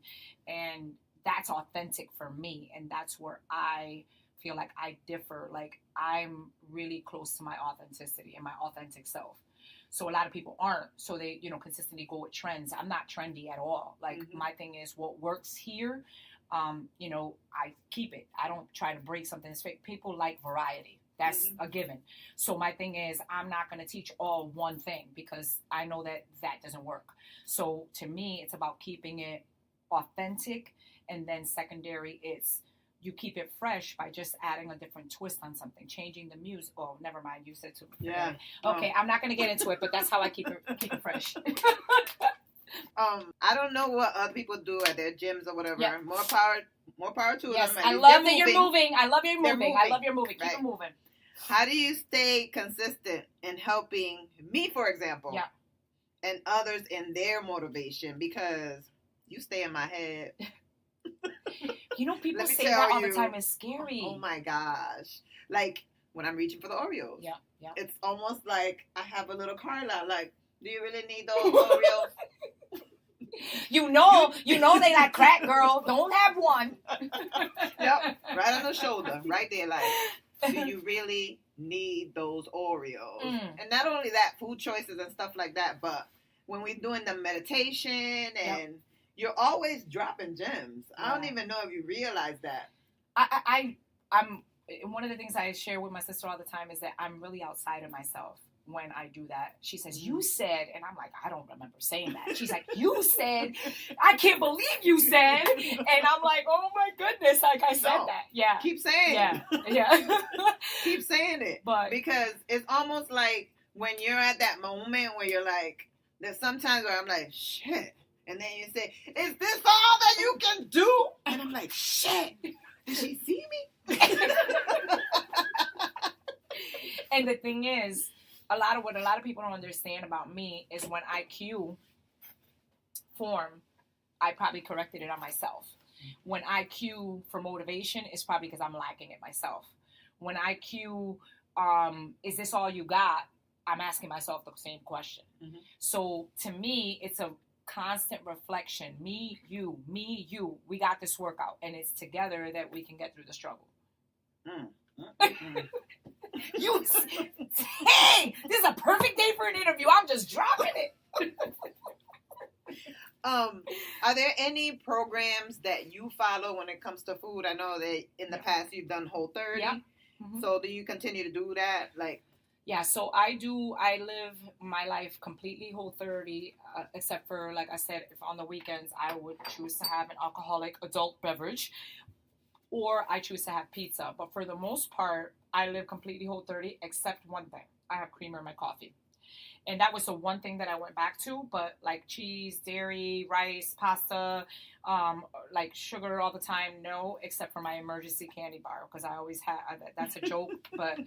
And that's authentic for me. And that's where I feel like I differ. Like, I'm really close to my authenticity and my authentic self. So a lot of people aren't. So they, consistently go with trends. I'm not trendy at all. Like, my thing is what works here. I keep it. I don't try to break something that's fake. People like variety. That's a given. So my thing is, I'm not going to teach all one thing, because I know that doesn't work. So to me, it's about keeping it authentic. And then secondary, it's you keep it fresh by just adding a different twist on something, changing the music. Oh, never mind. You said to Yeah. Okay, I'm not going to get into it, but that's how I keep it fresh. I don't know what other people do at their gyms or whatever. Yep. More power to them. Yes, I love that you're moving. I love your moving. I love your moving. Keep it moving. How do you stay consistent in helping me, for example, and others in their motivation? Because you stay in my head. People say that all the time. It's scary. Oh my gosh. Like, when I'm reaching for the Oreos. Yeah. It's almost like I have a little Karla. Like, do you really need those Oreos? You know they like crack, girl. Don't have one. Yep. Right on the shoulder. Right there, like, do you really need those Oreos? And not only that, food choices and stuff like that, but when we're doing the meditation and you're always dropping gems. I don't even know if you realize that. I'm one of the things I share with my sister all the time is that I'm really outside of myself when I do that. She says, you said, and I'm like, I don't remember saying that. She's like, you said, I can't believe you said. And I'm like, oh my goodness, like I said that. Yeah. Keep saying it. Yeah. Keep saying it. But because it's almost like when you're at that moment where you're like, there's sometimes where I'm like, shit. And then you say, is this all that you can do? And I'm like, shit. Did she see me? And the thing is, what a lot of people don't understand about me is when I cue form, I probably corrected it on myself. When I cue for motivation, it's probably because I'm lacking it myself. When I cue, is this all you got? I'm asking myself the same question. Mm-hmm. So to me, it's a constant reflection. Me, you. We got this workout, and it's together that we can get through the struggle. Dang, this is a perfect day for an interview. I'm just dropping it. Are there any programs that you follow when it comes to food? I know that in the past you've done Whole30. Yeah. Mm-hmm. So do you continue to do that? Yeah, so I live my life completely Whole30, except for, like I said, if on the weekends I would choose to have an alcoholic adult beverage, or I choose to have pizza. But for the most part, I live completely Whole30, except one thing. I have creamer in my coffee. And that was the one thing that I went back to, but like cheese, dairy, rice, pasta, like sugar all the time, no, except for my emergency candy bar, because I always had, that's a joke, but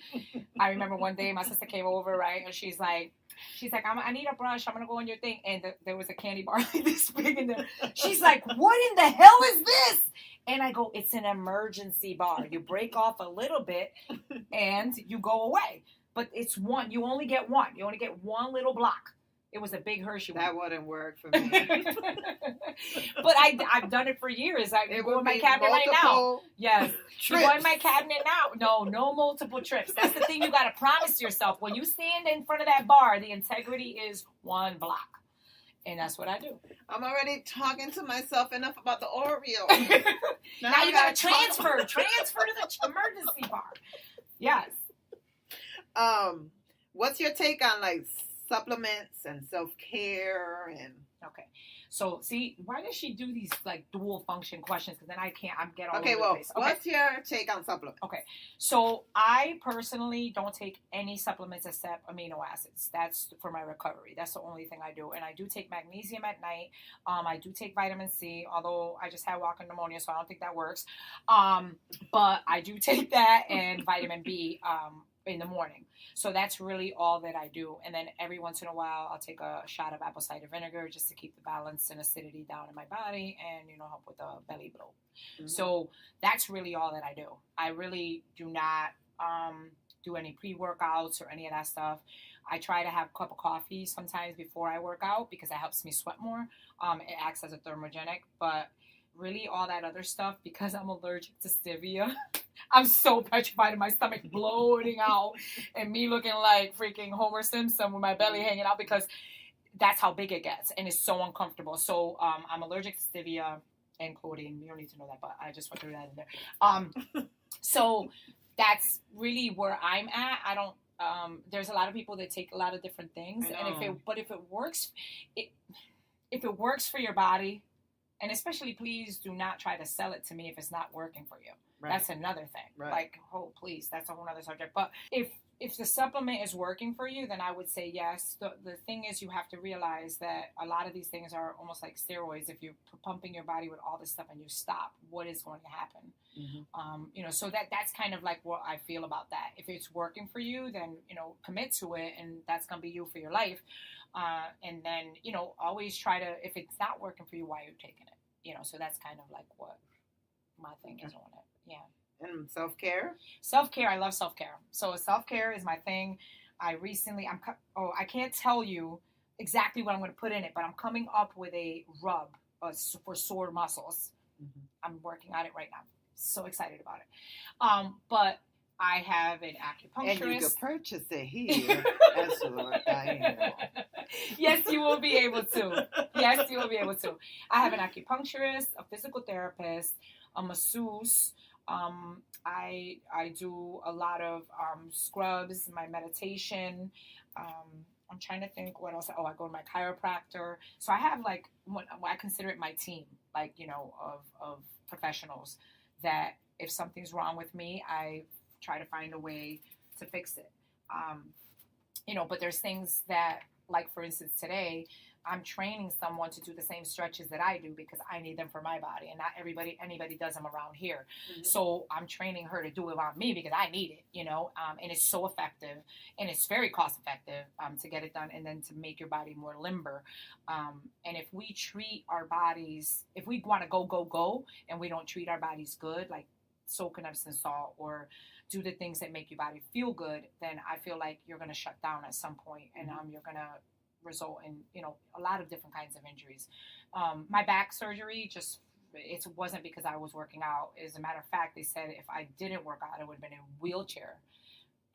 I remember one day my sister came over, right, and she's like, I need a brush, I'm going to go on your thing, and there was a candy bar like this big in there. She's like, what in the hell is this? And I go, it's an emergency bar. You break off a little bit, and you go away. But it's one. You only get one. You only get one little block. It was a big Hershey one. That wouldn't work for me. But I've done it for years. I go in my cabinet right now. Yes. You go in my cabinet now. No multiple trips. That's the thing you got to promise yourself. When you stand in front of that bar, the integrity is one block. And that's what I do. I'm already talking to myself enough about the Oreo. now you got to transfer to the emergency bar. Yes. What's your take on supplements and self-care and? Okay, so see, why does she do these dual function questions? Because then I'm get all over the place. Okay, what's your take on supplements? Okay, so I personally don't take any supplements except amino acids. That's for my recovery. That's the only thing I do, and I do take magnesium at night. I do take vitamin C, although I just had walking pneumonia, so I don't think that works. But I do take that and vitamin B. In the morning. So that's really all that I do. And then every once in a while, I'll take a shot of apple cider vinegar just to keep the balance and acidity down in my body and, help with the belly blow. Mm-hmm. So that's really all that I do. I really do not do any pre-workouts or any of that stuff. I try to have a cup of coffee sometimes before I work out because it helps me sweat more. It acts as a thermogenic, but really all that other stuff, because I'm allergic to stevia, I'm so petrified of my stomach bloating out and me looking like freaking Homer Simpson with my belly hanging out because that's how big it gets and it's so uncomfortable. So I'm allergic to stevia and codeine. You don't need to know that, but I just went through that in there. So that's really where I'm at. I don't. There's a lot of people that take a lot of different things, and if it works, if it works for your body. And especially, please do not try to sell it to me if it's not working for you. Right. That's another thing. Right. Please, that's a whole other subject. But if the supplement is working for you, then I would say yes. The thing is, you have to realize that a lot of these things are almost like steroids. If you're pumping your body with all this stuff and you stop, what is going to happen? Mm-hmm. So that's kind of like what I feel about that. If it's working for you, then, commit to it, and that's going to be you for your life. And then, always try to, if it's not working for you, why are you taking it? So that's kind of like what my thing is on it. Yeah. And self-care? Self-care. I love self-care. So self-care is my thing. I can't tell you exactly what I'm going to put in it, but I'm coming up with a rub for sore muscles. Mm-hmm. I'm working on it right now. So excited about it. But I have an acupuncturist. And you can purchase it here. That's what Taino. Yes, you will be able to. Yes, you will be able to. I have an acupuncturist, a physical therapist, a masseuse. I do a lot of scrubs, my meditation. I'm trying to think what else. I go to my chiropractor. So I have what I consider it my team, of professionals that if something's wrong with me, I try to find a way to fix it. But there's things that like for instance today, I'm training someone to do the same stretches that I do because I need them for my body, and not anybody does them around here. Mm-hmm. So I'm training her to do it on me because I need it, you know, and it's so effective, and it's very cost effective to get it done, and then to make your body more limber. And if we treat our bodies, if we want to go, and we don't treat our bodies good, like soaking up some salt or do the things that make your body feel good, then I feel like you're going to shut down at some point, and you're going to result in, you know, a lot of different kinds of injuries. My back surgery, it wasn't because I was working out. As a matter of fact, they said if I didn't work out, I would have been in a wheelchair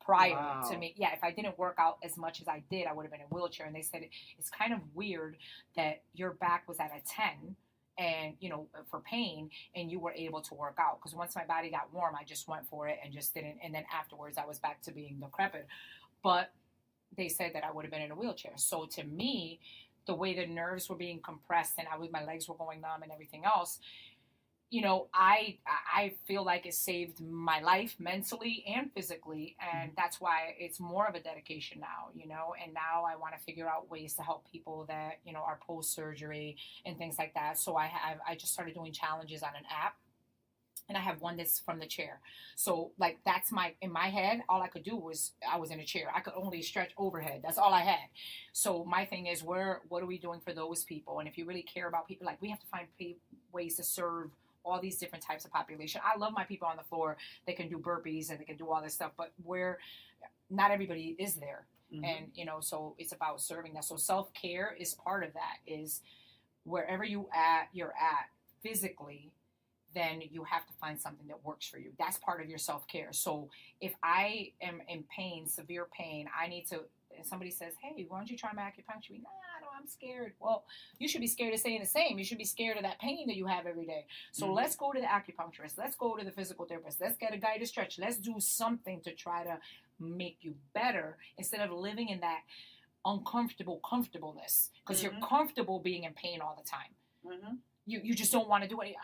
prior to me. Yeah, if I didn't work out as much as I did, I would have been in a wheelchair. And they said it's kind of weird that your back was at a 10 and, you know, for pain, and you were able to work out. Because once my body got warm, I just went for it and just didn't. And then afterwards, I was back to being decrepit. But they said that I would have been in a wheelchair. So to me, the way the nerves were being compressed and my legs were going numb and everything else, you know, I feel like it saved my life mentally and physically. And that's why it's more of a dedication now, you know, and now I want to figure out ways to help people that, you know, are post-surgery and things like that. So I just started doing challenges on an app. And I have one that's from the chair. So, like, that's in my head, all I could do was, I was in a chair. I could only stretch overhead. That's all I had. So my thing is, what are we doing for those people? And if you really care about people, like, we have to find ways to serve all these different types of population. I love my people on the floor. They can do burpees and they can do all this stuff, but not everybody is there. Mm-hmm. And, you know, so it's about serving that. So self-care is part of that, is wherever you're at physically, then you have to find something that works for you. That's part of your self-care. So if I am in pain, severe pain, and somebody says, hey, why don't you try my acupuncture? No, I'm scared. Well, you should be scared of saying the same. You should be scared of that pain that you have every day. So let's go to the acupuncturist. Let's go to the physical therapist. Let's get a guided stretch. Let's do something to try to make you better instead of living in that comfortableness, because you're comfortable being in pain all the time. Mm-hmm. You just don't want to do it.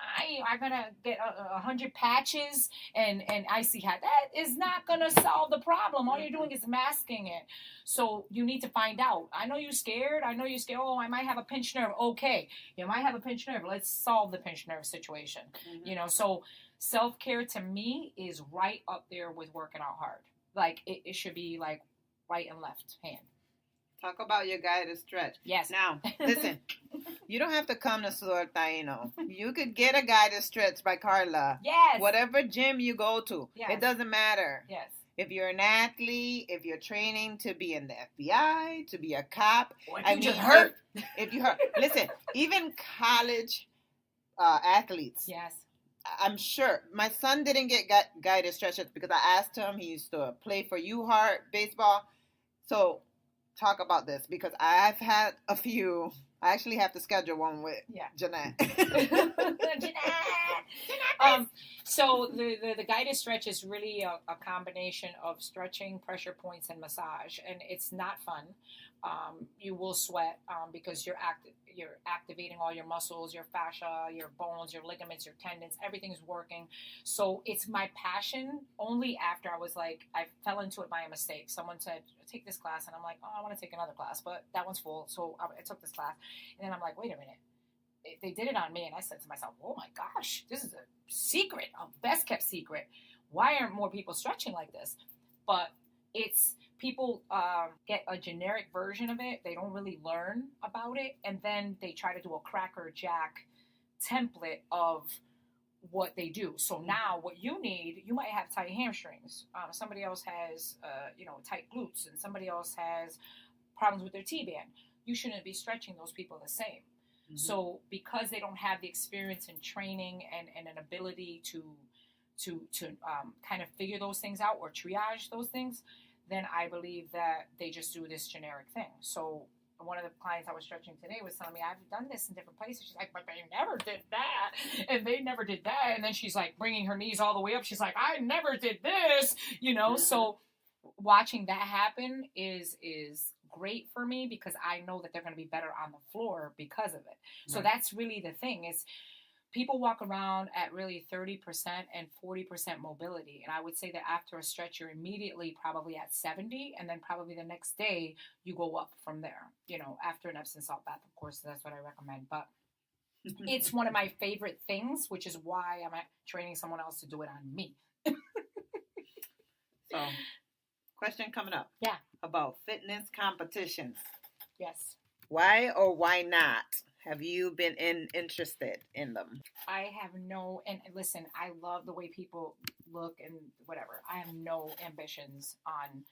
I'm going to get 100 patches and icy hot. That is not going to solve the problem. All you're doing is masking it. So you need to find out. I know you're scared. Oh, I might have a pinched nerve. Okay. You might have a pinched nerve. Let's solve the pinched nerve situation. Mm-hmm. You know, so self-care to me is right up there with working out hard. Like, it should be like right and left hand. Talk about your guided stretch. Yes. Now, listen, you don't have to come to Sudor, Taino. You could get a guided stretch by Karla. Yes. Whatever gym you go to. Yes. It doesn't matter. Yes. If you're an athlete, if you're training to be in the FBI, to be a cop. Or if you hurt. If you hurt. Listen, even college athletes. Yes. I'm sure. My son didn't get guided stretches because I asked him. He used to play for U-Heart baseball. So talk about this, because I've had a few. I actually have to schedule one with Jeanette. So the guided stretch is really a combination of stretching, pressure points, and massage, and it's not fun. You will sweat because you're activating all your muscles, your fascia, your bones, your ligaments, your tendons. Everything's working. So it's my passion. Only after I fell into it by a mistake. Someone said, take this class, and I'm like, oh, I want to take another class, but that one's full. So I took this class, and then I'm like, wait a minute. They did it on me, and I said to myself, oh my gosh, this is a secret, a best kept secret. Why aren't more people stretching like this? But it's people get a generic version of it. They don't really learn about it, and then they try to do a Cracker Jack template of what they do. So now what you need, you might have tight hamstrings. Somebody else has tight glutes, and somebody else has problems with their T-band. You shouldn't be stretching those people the same. Mm-hmm. So because they don't have the experience in training and an ability to kind of figure those things out or triage those things, then I believe that they just do this generic thing. So one of the clients I was stretching today was telling me, I've done this in different places. She's like, but they never did that. And they never did that. And then she's like bringing her knees all the way up. She's like, I never did this, Mm-hmm. So watching that happen is great for me, because I know that they're going to be better on the floor because of it. Right. So that's really the thing, is people walk around at really 30% and 40% mobility. And I would say that after a stretch, you're immediately probably at 70. And then probably the next day, you go up from there, after an Epsom salt bath. Of course, that's what I recommend. But it's one of my favorite things, which is why I'm training someone else to do it on me. So, question coming up. Yeah. About fitness competitions. Yes. Why or why not have you been interested in them? I have and listen, I love the way people look and whatever. I have no ambitions on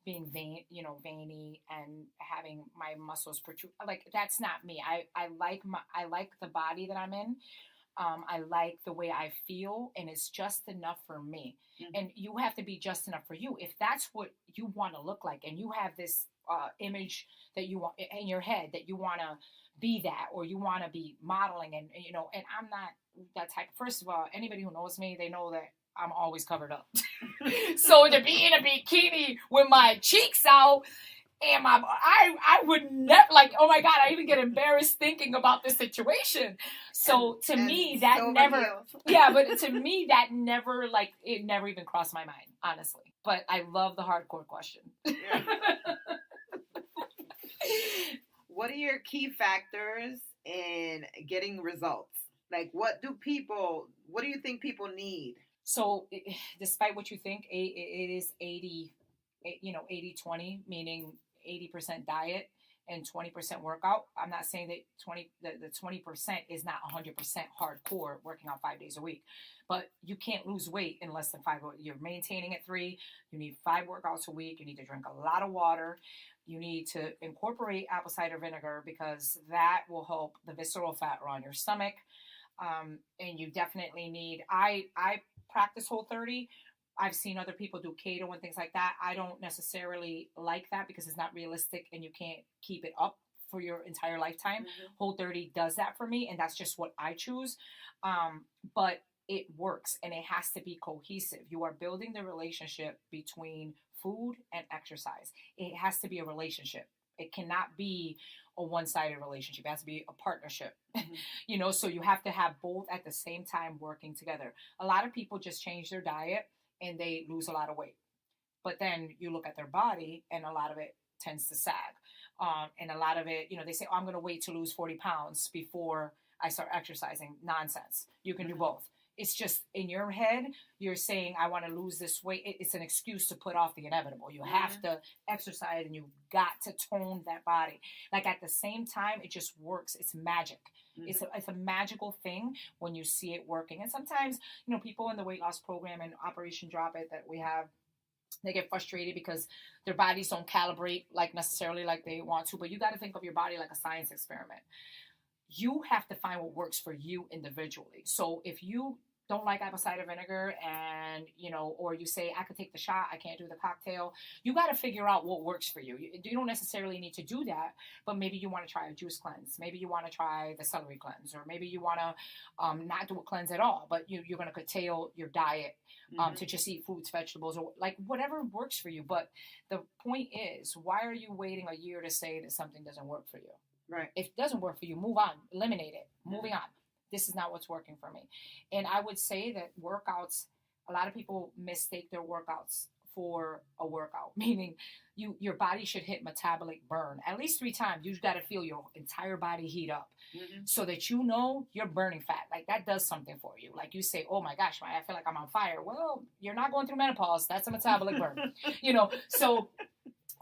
being veiny and having my muscles protrude. Like, that's not me. I like the body that I'm in. I like the way I feel, and it's just enough for me. Mm-hmm. And you have to be just enough for you. If that's what you want to look like, and you have this image that you want in your head that you want to be that, or you want to be modeling, and and I'm not that type. First of all, anybody who knows me, they know that I'm always covered up. So to be in a bikini with my cheeks out, and I would never, like, oh my God, I even get embarrassed thinking about this situation. So to me, that never, but to me, that never, like, it never even crossed my mind, honestly. But I love the hardcore question. Yeah. What are your key factors in getting results? Like, what do you think people need? So despite what you think, it is 80-20, meaning 80% diet and 20% workout. I'm not saying that the 20% is not 100% hardcore working out 5 days a week, but you can't lose weight in less than 5. You're maintaining at 3. You need 5 workouts a week. You need to drink a lot of water. You need to incorporate apple cider vinegar because that will help the visceral fat around your stomach. And you definitely need, I practice Whole30. I've seen other people do keto and things like that. I don't necessarily like that because it's not realistic and you can't keep it up for your entire lifetime. Mm-hmm. Whole30 does that for me, and that's just what I choose. But it works, and it has to be cohesive. You are building the relationship between food and exercise. It has to be a relationship. It cannot be a one-sided relationship. It has to be a partnership. Mm-hmm. So you have to have both at the same time working together. A lot of people just change their diet and they lose a lot of weight. But then you look at their body and a lot of it tends to sag. And a lot of it, they say, I'm going to wait to lose 40 pounds before I start exercising. Nonsense. You can do both. It's just in your head, you're saying, I want to lose this weight. It's an excuse to put off the inevitable. You have to exercise and you've got to tone that body. Like, at the same time, it just works. It's magic. Mm-hmm. It's a magical thing when you see it working. And sometimes, people in the weight loss program and Operation Drop It that we have, they get frustrated because their bodies don't calibrate necessarily like they want to. But you got to think of your body like a science experiment. You have to find what works for you individually. So if you don't like apple cider vinegar and, or you say, I could take the shot, I can't do the cocktail, you got to figure out what works for you. You don't necessarily need to do that, but maybe you want to try a juice cleanse. Maybe you want to try the celery cleanse, or maybe you want to not do a cleanse at all, but you're going to curtail your diet to just eat fruits, vegetables, or like whatever works for you. But the point is, why are you waiting a year to say that something doesn't work for you? Right. If it doesn't work for you, move on, eliminate it, moving on. This is not what's working for me. And I would say that workouts, a lot of people mistake their workouts for a workout, meaning your body should hit metabolic burn at least 3 times. You've got to feel your entire body heat up so that you're burning fat. Like, that does something for you. Like, you say, oh my gosh, I feel like I'm on fire. Well, you're not going through menopause. That's a metabolic burn. So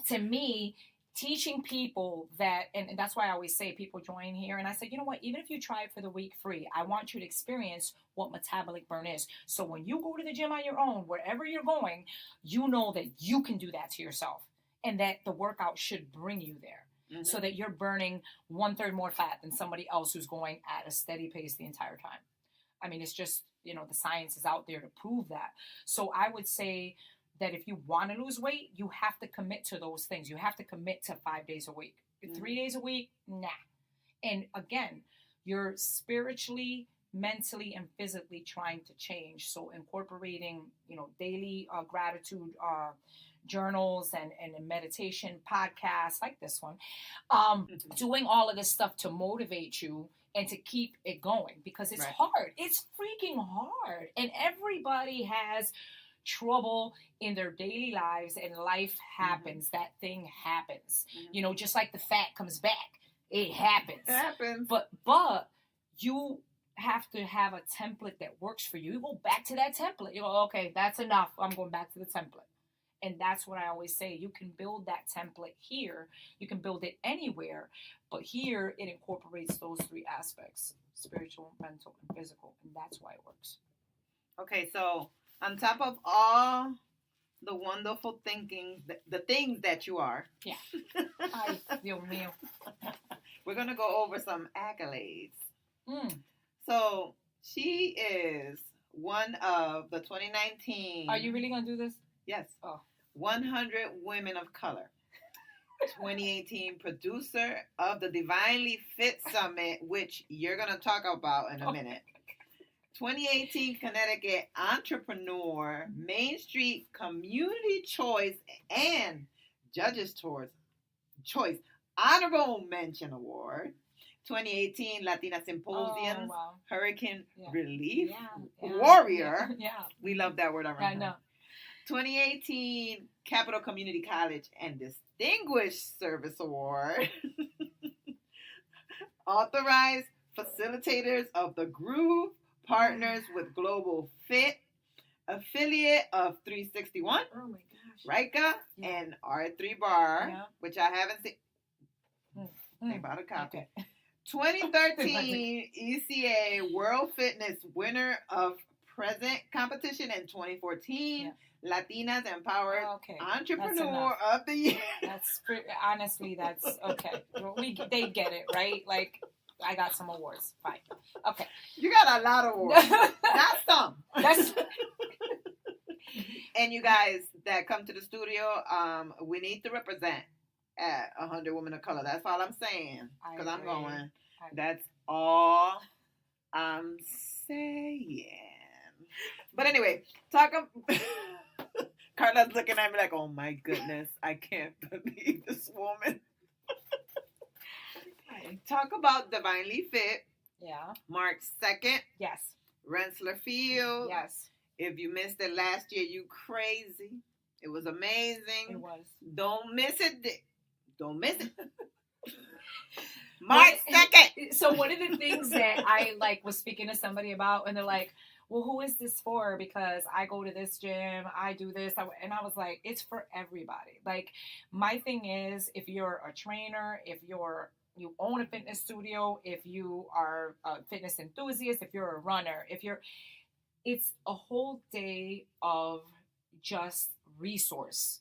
to me, teaching people that, and that's why I always say people join here. And I say, you know what, even if you try it for the week free, I want you to experience what metabolic burn is. So when you go to the gym on your own, wherever you're going, you know that you can do that to yourself and that the workout should bring you there so that you're burning 1/3 more fat than somebody else who's going at a steady pace the entire time. I mean, it's just, the science is out there to prove that. So I would say that if you want to lose weight, you have to commit to those things. You have to commit to 5 days a week. 3 days a week, nah. And again, you're spiritually, mentally and physically trying to change. So incorporating, daily gratitude journals and meditation podcasts like this one, doing all of this stuff to motivate you and to keep it going, because it's hard. It's freaking hard. And everybody has trouble in their daily lives, and life happens. That thing happens. Just like the fat comes back. It happens. It happens. But you have to have a template that works for you. You go back to that template. You go, okay, that's enough. I'm going back to the template. And that's what I always say. You can build that template here. You can build it anywhere. But here, it incorporates those three aspects: spiritual, mental, and physical. And that's why it works. Okay, so on top of all the wonderful thinking, the things that you are. Yeah. Ay, Dios mío. We're going to go over some accolades. So she is one of the 2019. Are you really going to do this? Yes. Oh. 100 Women of Color. 2018 producer of the Divinely Fit Summit, which you're going to talk about in a minute. 2018 Connecticut Entrepreneur, Main Street Community Choice and Judges Choice Honorable Mention Award. 2018 Latina Symposium, Hurricane Relief Warrior. Yeah. We love that word. I know. 2018 Capital Community College and Distinguished Service Award. Authorized Facilitators of the Groove, Partners with Global Fit, Affiliate of 361, Oh my gosh. Rika, and R3 Bar, which I haven't seen. They bought a copy. Okay. 2013 ECA World Fitness Winner of Present Competition in 2014. Latinas Empowered Entrepreneur of the Year. That's honestly, that's okay. They get it, right? Like, I got some awards. Fine. Okay. You got a lot of awards. Not some. That's. And you guys that come to the studio, we need to represent at 100 Women of Color. That's all I'm saying. Because I'm going. That's all I'm saying. But anyway, Karla's looking at me like, oh my goodness, I can't believe this woman. Talk about Divinely Fit. Yeah. March 2nd. Yes. Rensselaer Field. Yes. If you missed it last year, you crazy. It was amazing. It was. Don't miss it. Don't miss it. March 2nd. So one of the things that I was speaking to somebody about, and they're like, well, who is this for? Because I go to this gym, I do this. And I was like, it's for everybody. Like, my thing is, if you're a trainer, if you own a fitness studio, if you are a fitness enthusiast, if you're a runner, it's a whole day of just resource.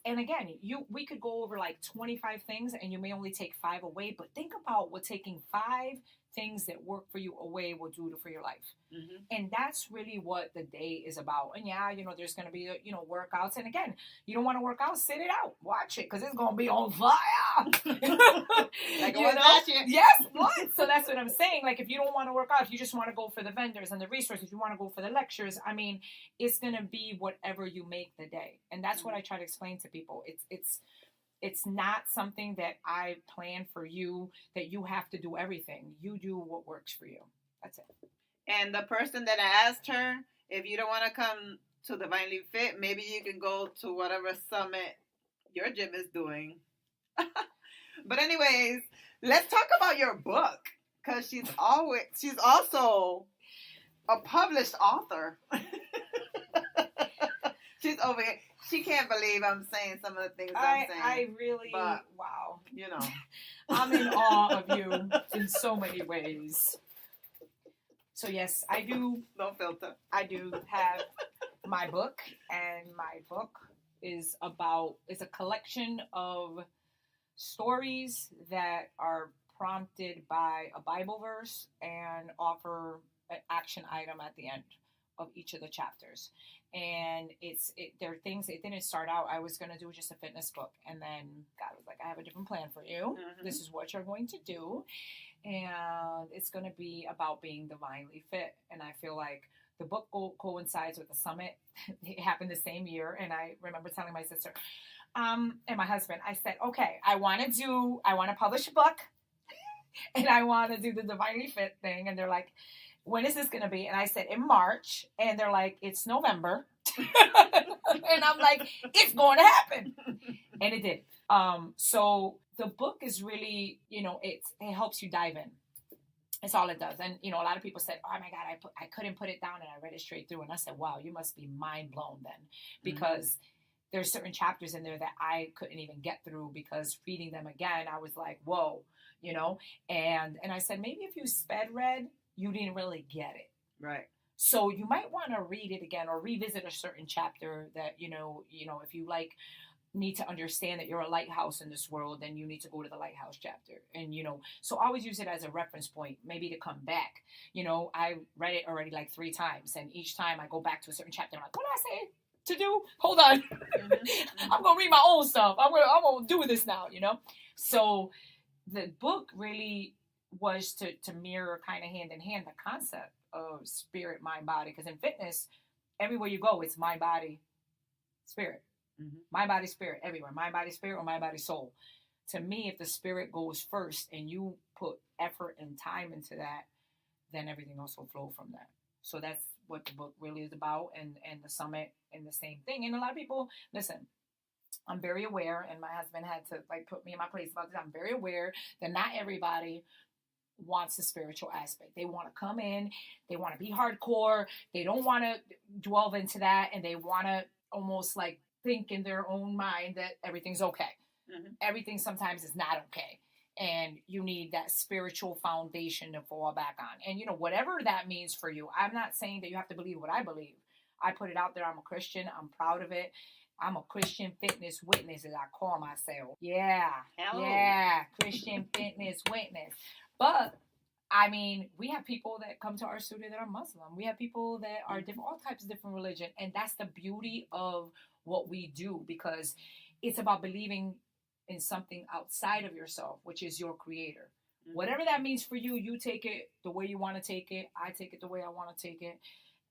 And again, we could go over 25 things and you may only take 5 away, but think about what taking 5 things that work for you away will do for your life. Mm-hmm. And that's really what the day is about. And there's going to be, workouts. And again, you don't want to work out, sit it out, watch it, because it's going to be on fire. Like last year. Yes, what? So that's what I'm saying. Like, if you don't want to work out, if you just want to go for the vendors and the resources, if you want to go for the lectures, I mean, it's going to be whatever you make the day. And that's what I try to explain to people. It's not something that I plan for you, that you have to do everything. You do what works for you. That's it. And the person that asked her, if you don't want to come to Divinely Fit, maybe you can go to whatever summit your gym is doing. But anyways, let's talk about your book, because she's also a published author. She's over here. She can't believe I'm saying some of the things I'm saying. I really, but, wow. I'm in awe of you in so many ways. So yes, I do. No filter. I do have my book, and my book is a collection of stories that are prompted by a Bible verse and offer an action item at the end of each of the chapters. And there are things, it didn't start out, I was going to do just a fitness book. And then God was like, I have a different plan for you. This is what you're going to do. And it's going to be about being divinely fit. And I feel like the book coincides with the summit. It happened the same year. And I remember telling my sister and my husband, I said, okay, I want to publish a book and I want to do the divinely fit thing. And they're like, when is this going to be? And I said, in March. And they're like, it's November. And I'm like, it's going to happen. And it did. So the book is really, it helps you dive in. That's all it does. And, a lot of people said, oh my God, I couldn't put it down, and I read it straight through. And I said, wow, you must be mind blown then. Because there's certain chapters in there that I couldn't even get through, because reading them again, I was like, whoa, and I said, maybe if you sped read, you didn't really get it. Right. So you might want to read it again or revisit a certain chapter that, if you need to understand that you're a lighthouse in this world, then you need to go to the lighthouse chapter. And, so I always use it as a reference point, maybe to come back. I read it already like 3 times, and each time I go back to a certain chapter, I'm like, what did I say to do? Hold on. I'm going to read my own stuff. I'm going to do this now, So the book really was to mirror kind of hand in hand the concept of spirit, mind, body. Because in fitness, everywhere you go, it's mind, body, spirit. Mind, body, spirit, everywhere. Mind, body, spirit, or mind, body, soul. To me, if the spirit goes first and you put effort and time into that, then everything else will flow from that. So that's what the book really is about, and the summit and the same thing. And a lot of people, listen, I'm very aware, and my husband had to put me in my place about this. I'm very aware that not everybody wants the spiritual aspect. They want to come in, they want to be hardcore, they don't want to delve into that, and they want to almost think in their own mind that everything's okay. Everything sometimes is not okay. And you need that spiritual foundation to fall back on. And, whatever that means for you, I'm not saying that you have to believe what I believe. I put it out there. I'm a Christian. I'm proud of it. I'm a Christian fitness witness, as I call myself. Yeah. Hello. Yeah. Christian fitness witness. But, we have people that come to our studio that are Muslim. We have people that are different, all types of different religion. And that's the beauty of what we do, because it's about believing in something outside of yourself, which is your creator. Whatever that means for you, you take it the way you want to take it. I take it the way I want to take it.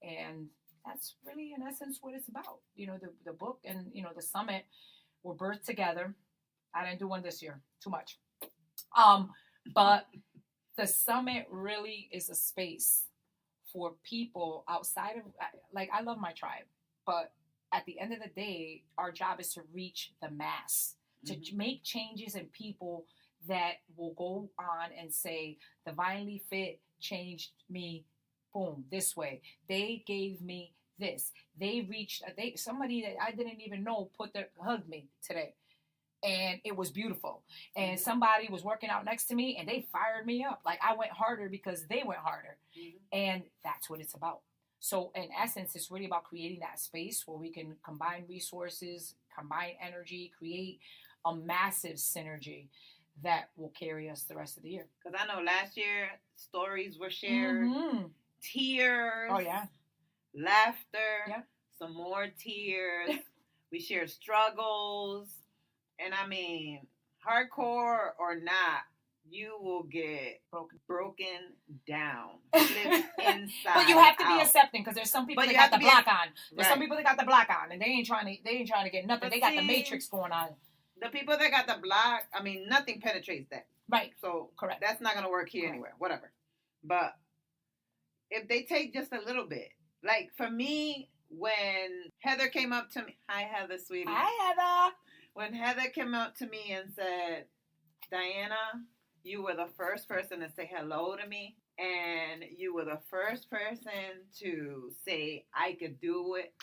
And that's really, in essence, what it's about. The book and, the summit were birthed together. I didn't do one this year. Too much. But the summit really is a space for people outside of, I love my tribe, but at the end of the day, our job is to reach the mass, to make changes in people that will go on and say, divinely fit changed me, boom, this way. They gave me this. They reached, somebody that I didn't even know hugged me today. And it was beautiful. And somebody was working out next to me and they fired me up. I went harder because they went harder. And that's what it's about. So in essence, it's really about creating that space where we can combine resources, combine energy, create a massive synergy that will carry us the rest of the year. Because I know last year, stories were shared, tears, laughter, some more tears. We shared struggles. And hardcore or not, you will get broken down, flipped inside. But you have to be accepting, because there's some people that got the block on. There's some people that got the block on, and they ain't trying to get nothing. They got the matrix going on. The people that got the block, nothing penetrates that. Right. So correct. That's not gonna work here anywhere. Whatever. But if they take just a little bit, for me, when Heather came up to me, hi Heather, sweetie. Hi Heather. When Heather came up to me and said, Diana, you were the first person to say hello to me, and you were the first person to say I could do it.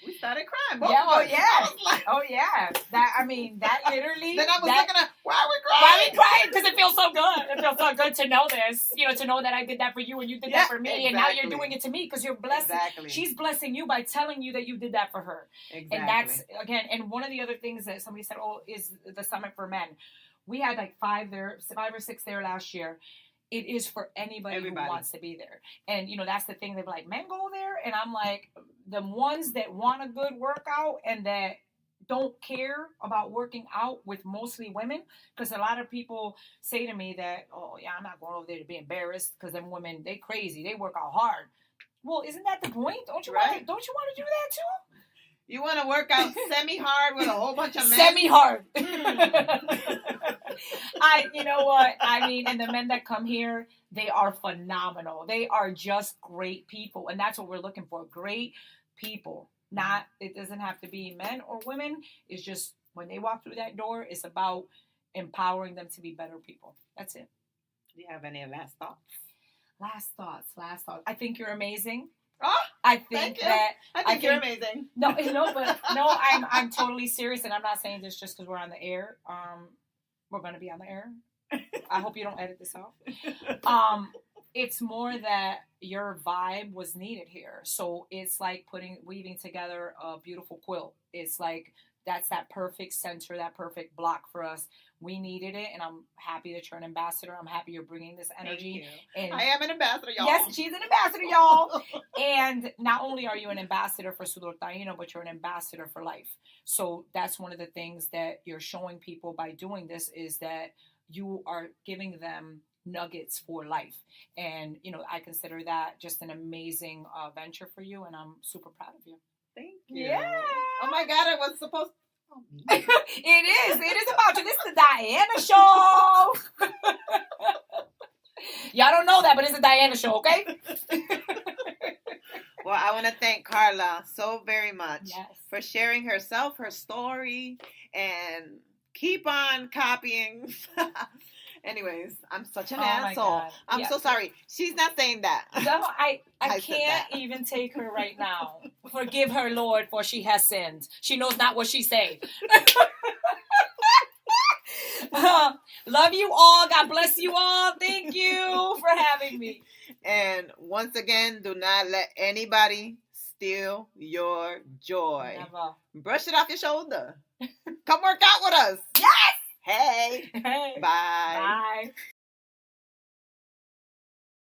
We started crying. Yeah, oh yeah. That literally. Then I was looking at, why are we crying? Why are we crying? Because it feels so good. It feels so good to know this. To know that I did that for you and you did that for me, and now you're doing it to me because you're blessing. Exactly. She's blessing you by telling you that you did that for her. Exactly. And that's and one of the other things that somebody said, is the summit for men. We had 5 or 6 there last year. it is for anybody Everybody. who wants to be there. And, you know, that's the thing. They're like, men go there? And I'm like, the ones that want a good workout and that don't care about working out with mostly women, because a lot of people say to me that, oh, yeah, I'm not going over there to be embarrassed because them women, they crazy. They work out hard. Well, isn't that the point? Don't you want to do that too? You want to work out semi-hard with a whole bunch of men? Semi-hard. You know what? I mean, and the men that come here, they are phenomenal. They are just great people. And that's what we're looking for. Great people. It doesn't have to be men or women. It's just when they walk through that door, it's about empowering them to be better people. That's it. Do you have any last thoughts? Last thoughts. I think you're amazing. Oh, I think you're amazing. I'm totally serious, and I'm not saying this just because we're on the air. We're going to be on the air. I hope you don't edit this out. It's more that your vibe was needed here. So it's like weaving together a beautiful quilt. It's like that's that perfect center, that perfect block for us. We needed it, and I'm happy that you're an ambassador. I'm happy you're bringing this energy. And I am an ambassador, y'all. Yes, she's an ambassador, y'all. And not only are you an ambassador for Sudor Taino, but you're an ambassador for life. So that's one of the things that you're showing people by doing this is that you are giving them nuggets for life. And, you know, I consider that just an amazing venture for you, and I'm super proud of you. Thank you. Yeah. Oh, my God, it was supposed to. It is about you. This is the Diana Show. Y'all don't know that, but it's a Diana Show, okay? Well, I want to thank Karla so very much Yes. for sharing herself, her story, and keep on copying. Anyways, I'm such an asshole. God. I'm so sorry. She's not saying that. No, I I can't even take her right now. Forgive her, Lord, for she has sinned. She knows not what she say. Love you all. God bless you all. Thank you for having me. And once again, do not let anybody steal your joy. Never. Brush it off your shoulder. Come work out with us. Yes. Hey. Hey. Bye. Bye.